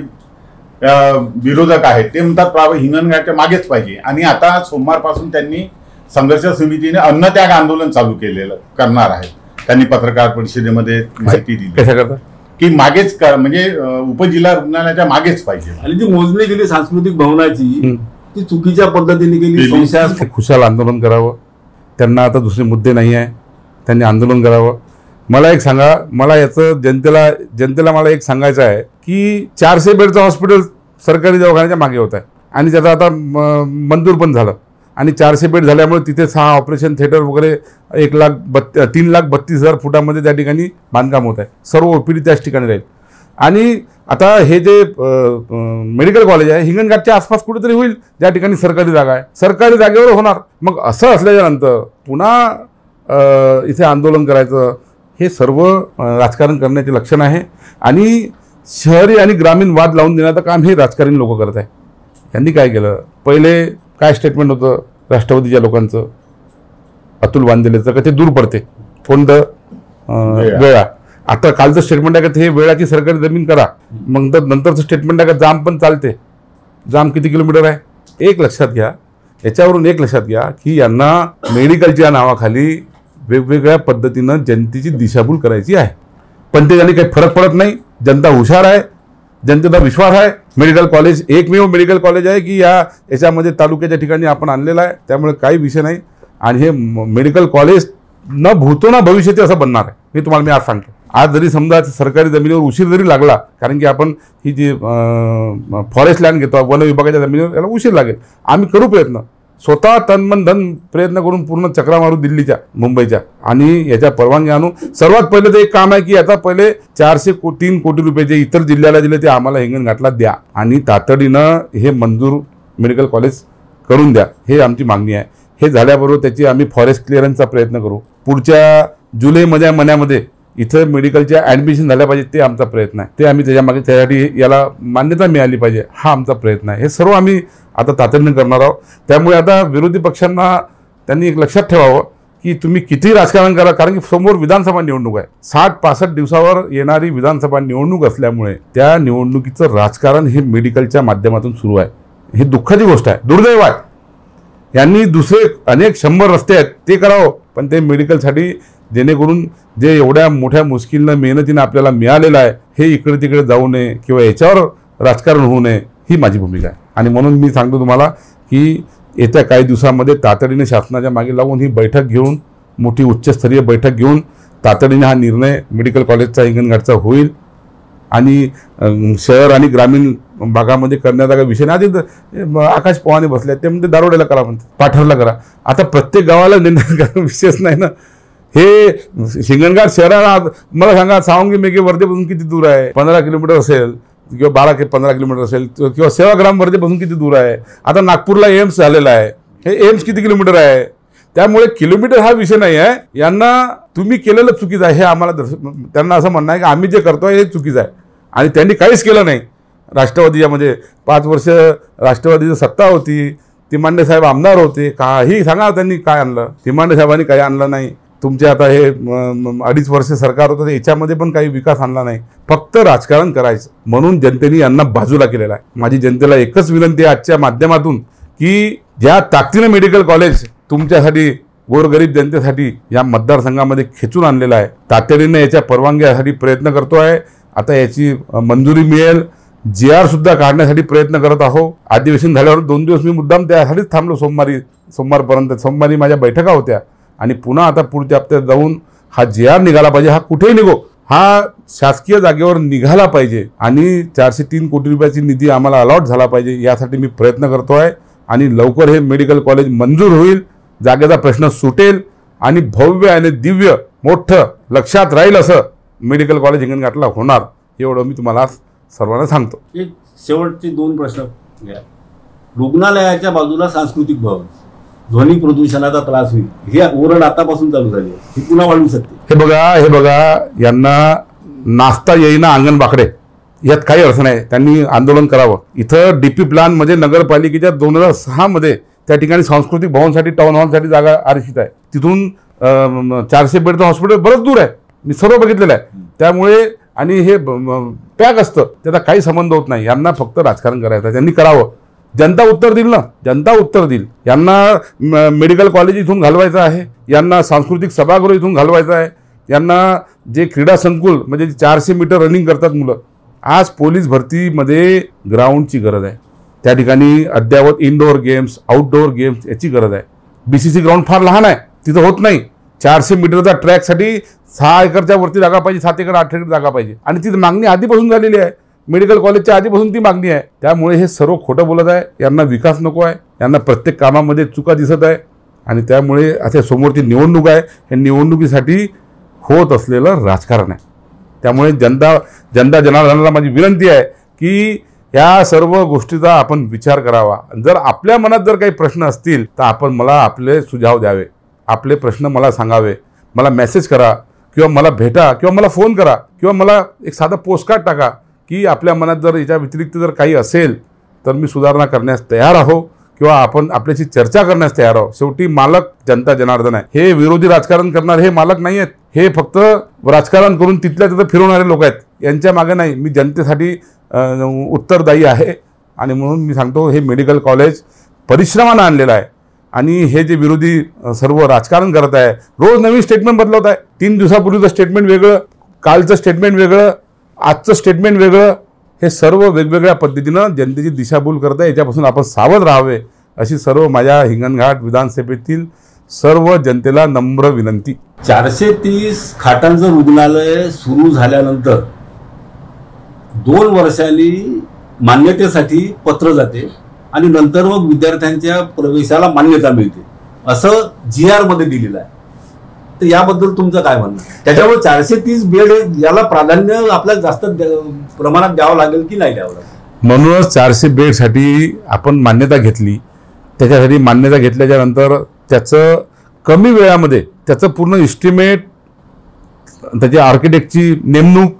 विरोधक आहेत ते म्हणतात हिंगणघाटच्या मागेच पाहिजे. आणि आता सोमवारपासून त्यांनी संघर्ष समितीने अन्नत्याग आंदोलन चालू करणार आहे. त्यांनी पत्रकार परिषदेमध्ये माहिती दिली. कशा करता की मागेच म्हणजे उपजिल्हा रुग्णालयाच्या मागेच पाहिजे. आणि जी मोजणी केली सांस्कृतिक भवनाची ती चुकीच्या पद्धतीने केली. संशयास्पद खुशाल आंदोलन करावं. त्यांना आता दुसरे मुद्दे नाही आहे, त्यांनी आंदोलन करावं. मला एक सांगा, मला याचं जनतेला मला एक सांगायचं आहे की 400 बेडचं हॉस्पिटल सरकारी दवाखान्याच्या मागे होत आहे आणि त्याचं आता मंजूर पण झालं आणि 400 बेड झाल्यामुळे तिथे 6 ऑपरेशन थिएटर वगैरे 3,32,000 फुटामध्ये त्या ठिकाणी बांधकाम होत आहे. सर्व ओपीडी त्याच ठिकाणी राहील. आणि आता हे जे मेडिकल कॉलेज आहे हिंगणघाटच्या आसपास कुठेतरी होईल, ज्या ठिकाणी सरकारी जागा आहे, सरकारी जागेवर होणार. मग असं असल्याच्यानंतर पुन्हा इथे आंदोलन करायचं, हे सर्व राजकारण करण्याचे लक्षण आहे. आणि शहरी आणि ग्रामीण वाद लावून देण्याचं काम हे राजकारणी लोक करत आहे. यांनी काय केलं, पहिले काय स्टेटमेंट होतं राष्ट्रवादीच्या लोकांचं, अतुल बांदेलेचं, का ते दूर पडते कोणतं वेळा. आता कालचं स्टेटमेंट आहे का हे वेळाची सरकारी जमीन करा. मग नंतरचं स्टेटमेंट आहे का जाम पण चालते. जाम किती किलोमीटर आहे एक लक्षात घ्या. याच्यावरून एक लक्षात घ्या की यांना मेडिकलच्या नावाखाली वेगवेगळ्या पद्धतीनं जनतेची दिशाभूल करायची आहे. पण ते काही फरक पडत नाही. जनता हुशार आहे, जनतेचा विश्वास आहे. मेडिकल कॉलेज एकमेव मेडिकल कॉलेज आहे की याच्यामध्ये तालुक्याच्या ठिकाणी आपण आणलेलं आहे, त्यामुळे काही विषय नाही. आणि हे मेडिकल कॉलेज न भूतो ना भविष्याचे असं बनणार आहे. मी तुम्हाला आज सांगतो. आज जरी समजा सरकारी जमिनीवर उशीर जरी लागला, कारण की आपण ही जी फॉरेस्ट लँड घेतो वन विभागाच्या जमिनीवर, याला उशीर लागेल. आम्ही करू प्रयत्न, स्वतः तन धन प्रयत्न करून पूर्ण चक्रा मारू दिल्लीच्या मुंबईच्या आणि याच्या परवानगी आणू. सर्वात पहिलं ते एक काम आहे की आता पहिले 403 कोटी रुपये जे इतर जिल्ह्याला दिले ते आम्हाला हिंगणघाटला द्या आणि तातडीनं हे मंजूर मेडिकल कॉलेज करून द्या, हे आमची मागणी आहे. हे झाल्याबरोबर त्याची आम्ही फॉरेस्ट क्लिअरन्सचा प्रयत्न करू. पुढच्या जुलै महिन्यामध्ये इथं मेडिकलच्या ॲडमिशन झाल्या पाहिजे, ते आमचा प्रयत्न आहे. ते आम्ही त्यासाठी याला मान्यता मिळाली पाहिजे, हा आमचा प्रयत्न आहे. हे सर्व आम्ही आता तातडीनं करणार आहोत. त्यामुळे आता विरोधी पक्षांना त्यांनी एक लक्षात ठेवावं की तुम्ही किती राजकारण करा, कारण की समोर विधानसभा निवडणूक आहे. 60-65 दिवसावर येणारी विधानसभा निवडणूक असल्यामुळे त्या निवडणुकीचं राजकारण हे मेडिकलच्या माध्यमातून सुरू आहे. ही दुःखाची गोष्ट आहे, दुर्दैव आहे. यांनी दुसरे अनेक 100 रस्ते आहेत ते करावं, पण ते मेडिकलसाठी जेणेकरून जे एवढ्या मोठ्या मुश्किलनं मेहनतीनं आपल्याला मिळालेलं आहे हे इकडे तिकडे जाऊ नये किंवा याच्यावर राजकारण होऊ नये, ही माझी भूमिका आहे. आणि म्हणून मी सांगतो तुम्हाला की येत्या काही दिवसामध्ये तातडीने शासनाच्या मागे लागून ही बैठक घेऊन, मोठी उच्चस्तरीय बैठक घेऊन तातडीने हा निर्णय मेडिकल कॉलेजचा हिंगणघाटचा होईल. आणि शहर आणि ग्रामीण भागामध्ये करण्याचा काही विषय नाही. आधी आकाश पवाने बसले ते म्हणते दारोड्याला करा, म्हणते पाठरला करा. आता प्रत्येक गावाला निर्णय विषयच नाही ना. हे हिंगणघाट शहराला मला सांगा, सावंगी मेघे वर्धेपासून किती दूर आहे? 15 किलोमीटर असेल किंवा 12-15 किलोमीटर असेल, किंवा सेवाग्राम वर्धेपासून किती दूर आहे? आता नागपूरला एम्स झालेला आहे, हे एम्स किती किलोमीटर आहे? त्यामुळे किलोमीटर हा विषय नाही आहे. यांना तुम्ही केलेलं चुकीचं आहे हे आम्हाला त्यांना असं म्हणणं आहे की आम्ही जे करतोय हे चुकीचं आहे. आणि त्यांनी काहीच केलं नाही. राष्ट्रवादीमध्ये 5 वर्ष राष्ट्रवादीची सत्ता होती, तिमांडे साहेब आमदार होते, काही सांगा त्यांनी काय आणलं? तिमांडे साहेबांनी काही आणलं नाही. तुमचे आता हे 2.5 वर्ष सरकार होतं, याच्यामध्ये पण काही विकास आणला नाही. फक्त राजकारण करायचं म्हणून जनतेने यांना बाजूला केलेला आहे. माझी जनतेला एकच विनंती आहे आजच्या माध्यमातून की ज्या ताकदीनं मेडिकल कॉलेज तुमच्यासाठी, गोरगरीब जनतेसाठी या मतदारसंघामध्ये खेचून आणलेला आहे, तातडीने याच्या परवानगीसाठी प्रयत्न करतो आहे. आता याची मंजुरी मिळेल. GR सुद्धा काढण्यासाठी प्रयत्न करत आहोत. अधिवेशन झाल्यावर 2 दिवस मी मुद्दाम त्यासाठीच थांबलो. सोमवारपर्यंत सोमवारी माझ्या बैठका होत्या आणि पुन्हा आता पुढच्या हप्त्यात जाऊन हा GR निघाला पाहिजे. हा कुठेही निघो, हा शासकीय जागेवर निघाला पाहिजे आणि 403 कोटी रुपयाची निधी आम्हाला अलॉट झाला पाहिजे, यासाठी मी प्रयत्न करतो आहे. आणि लवकर हे मेडिकल कॉलेज मंजूर होईल, जागेचा प्रश्न सुटेल आणि भव्य आणि दिव्य मोठं लक्षात राहील असं मेडिकल कॉलेज हिंगणघाटला होणार, एवढं मी तुम्हाला सर्वांना सांगतो. एक शेवटचे 2 प्रश्न घ्या. रुग्णालयाच्या बाजूला सांस्कृतिक भवन, ध्वनी प्रदूषणाचा त्रास होईल, ही ओरड आतापासून चालू झाली आहे, ही पुन्हा वाढू शकते. हे बघा यांना नाचता येईना अंगण बाकडे, यात काही अर्थ नाही. त्यांनी आंदोलन करावं. इथं DP प्लॅन मध्ये नगरपालिकेच्या 2006 मध्ये त्या ठिकाणी सांस्कृतिक भवनसाठी, टाउन हॉलसाठी जागा आरक्षित आहे. तिथून 400 बेडचं हॉस्पिटल बरंच दूर आहे, मी सर्व बघितलेलं आहे. त्यामुळे आणि हे पॅक असतं, त्याचा काही संबंध होत नाही. यांना फक्त राजकारण करायचं, त्यांनी करावं. जनता उत्तर देईल ना, जनता उत्तर देईल. यांना मेडिकल कॉलेज इथून घालवायचं आहे, यांना सांस्कृतिक सभागृह इथून घालवायचं आहे, यांना जे क्रीडा संकुल म्हणजे 400 मीटर रनिंग करतात मुलं. आज पोलीस भरतीमध्ये ग्राउंडची गरज आहे. त्या ठिकाणी अद्यावत इनडोअर गेम्स, आउटडोअर गेम्स याची गरज आहे. BCC ग्राउंड फार लहान आहे, तिथं होत नाही. 400 मीटरचा ट्रॅकसाठी 6 एकरच्या वरती जागा पाहिजे, 7 एकर 8 एकर जागा पाहिजे. आणि ती मागणी आधीपासून झालेली आहे, मेडिकल कॉलेजच्या आधीपासून ती मागणी आहे. त्यामुळे हे सर्व खोटं बोलत आहे. यांना विकास नको आहे, यांना प्रत्येक कामामध्ये चुका दिसत आहे. आणि त्यामुळे असे समोरची निवडणूक आहे, हे निवडणुकीसाठी होत असलेलं राजकारण आहे. त्यामुळे जनता जनार्दनाला माझी विनंती आहे की या सर्व गोष्टीचा आपण विचार करावा. जर आपल्या मनात जर काही प्रश्न असतील तर आपण मला आपले सुझाव द्यावे, आपले प्रश्न मला सांगावे, मला मेसेज करा किंवा मला भेटा किंवा मला फोन करा किंवा मला एक साधा पोस्टकार्ड टाका की आपल्या मनात जर याच्या व्यतिरिक्त जर काही असेल तर मी सुधारणा करण्यास तयार आहो किंवा आपण आपल्याशी चर्चा करण्यास तयार आहोत. शेवटी मालक जनता जनार्दन आहे. हे विरोधी राजकारण करणारे हे मालक नाही आहेत. हे फक्त राजकारण करून तिथल्या तिथं फिरवणारे लोक आहेत. यांच्या मागे नाही, मी जनतेसाठी उत्तरदायी आहे. आणि म्हणून मी सांगतो हे मेडिकल कॉलेज परिश्रमानं आणलेलं आहे. आणि हे जे विरोधी सर्व राजकारण करत आहे, रोज नवीन स्टेटमेंट बदलवत आहे. 3 दिवसापूर्वीचं स्टेटमेंट वेगळं, कालचं स्टेटमेंट वेगळं, आजचं स्टेटमेंट वेगळं. हे सर्व वेगवेगळ्या पद्धतीनं जनतेची दिशाभूल करत आहे. याच्यापासून आपण सावध राहावे अशी सर्व माझ्या हिंगणघाट विधानसभेतील सर्व जनतेला नम्र विनंती. 430 खाटांचं रुग्णालय सुरू झाल्यानंतर 2 वर्षांनी मान्यतेसाठी पत्र जाते आणि नंतर मग विद्यार्थ्यांच्या प्रवेशाला मान्यता मिळते असं GR मध्ये दिलेलं आहे. तर याबद्दल तुमचं काय म्हणणं? त्याच्यामुळे 430 बेड याला प्राधान्य आपल्याला जास्त प्रमाणात द्यावं लागेल की नाही द्यावं लागेल? म्हणूनच 400 बेडसाठी आपण मान्यता घेतली. त्याच्यासाठी मान्यता घेतल्याच्या नंतर त्याचं कमी वेळामध्ये त्याचं पूर्ण इस्टिमेट, त्याची आर्किटेक्टची नेमणूक,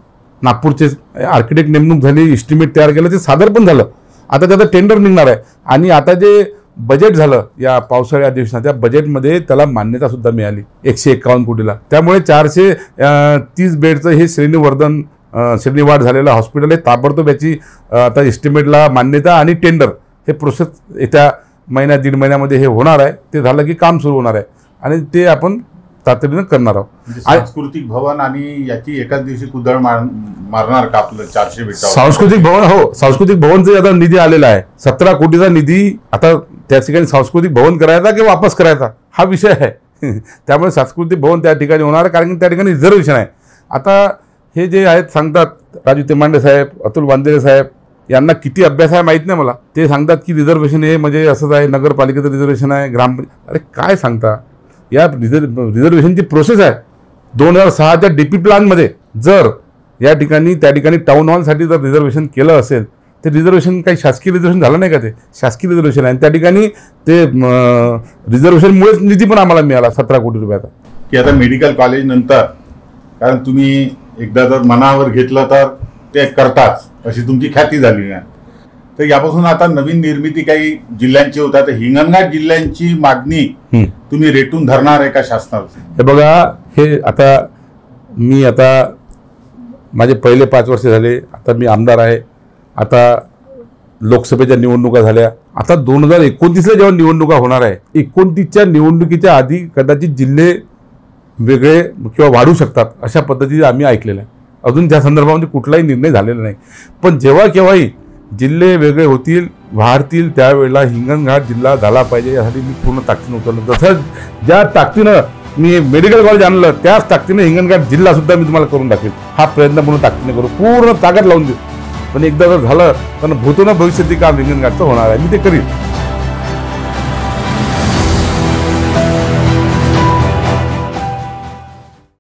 नागपूरचे आर्किटेक्ट नेमणूक झाली, इस्टिमेट तयार केलं, ते सादर पण झालं. आता त्याचं टेंडर निघणार आहे. आणि आता जे बजेट झालं या पावसाळ्या अधिवेशनाच्या बजेटमध्ये त्याला मान्यतासुद्धा मिळाली 151 कोटीला. त्यामुळे 430 बेडचं हे श्रेणीवाढ झालेलं हॉस्पिटल आहे. ताबडतोब याची आता इस्टिमेटला मान्यता आणि टेंडर हे प्रोसेस येत्या महिन्यात 1.5 महिन्यामध्ये हे होणार आहे. ते झालं की काम सुरू होणार आहे आणि ते आपण तातडीनं करणार आहोत. सांस्कृतिक भवन आणि याची एकाच दिवशी कुदळ मारणार का आपलं 400 बेड? सांस्कृतिक भवन, हो, सांस्कृतिक भवनचा आता निधी आलेला आहे 17 कोटीचा निधी. आता त्या ठिकाणी सांस्कृतिक भवन करायचा की वापस करायचा हा विषय आहे. त्यामुळे सांस्कृतिक भवन त्या ठिकाणी होणार कारण की त्या ठिकाणी रिझर्वेशन आहे. आता हे जे आहेत सांगतात, राजू तेमांडे साहेब, अतुल वांदेरे साहेब, यांना किती अभ्यास आहे माहीत नाही मला. ते सांगतात की रिझर्वेशन हे म्हणजे असंच आहे, नगरपालिकेचं रिझर्वेशन आहे, अरे काय सांगता? या रिझर्वेशनची प्रोसेस आहे. 2006च्या DP प्लॅनमध्ये जर या ठिकाणी त्या ठिकाणी टाऊन हॉलसाठी जर रिझर्वेशन केलं असेल ते रिझर्वेशन काही शासकीय रिझर्वेशन झालं नाही का? ते शासकीय रिझर्वेशन आहे. त्या ठिकाणी ते रिझर्वेशनमुळेच निधी पण आम्हाला मिळाला 17 कोटी रुपयाचा. की आता मेडिकल कॉलेज नंतर, कारण तुम्ही एकदा जर मनावर घेतलं तर ते करताच अशी तुमची ख्याती झाली आहे. तर यापासून आता नवीन निर्मिती काही जिल्ह्यांची होत आहे. तर हिंगणघाट जिल्ह्यांची मागणी तुम्ही रेटून धरणार आहे का शासनावर? हे बघा, हे आता माझे पहिले 5 वर्ष झाले. आता मी आमदार आहे. आता लोकसभेच्या निवडणुका झाल्या. आता 2029ला जेव्हा निवडणुका होणार आहे, 29च्या निवडणुकीच्या आधी कदाचित जिल्हे वेगळे किंवा वाढू शकतात अशा पद्धतीने आम्ही ऐकलेलं आहे. अजून त्या संदर्भामध्ये कुठलाही निर्णय झालेला नाही. पण जेव्हा केव्हाही जिल्हे वेगळे होतील, वाढतील, त्यावेळेला हिंगणघाट जिल्हा झाला पाहिजे यासाठी मी पूर्ण ताकदीनं उतरलो. जसं ज्या ताकदीनं मी मेडिकल कॉलेज आणलं त्याच ताकदीनं हिंगणघाट जिल्हासुद्धा मी तुम्हाला करून दाखवेल. हा प्रयत्न पूर्ण ताकदीने करू, पूर्ण ताकद लावून देऊ. पण एकदा जर झालं तर भूतोन भविष्यातील काम हिंगणघाटचं होणार आहे. मी ते करीन.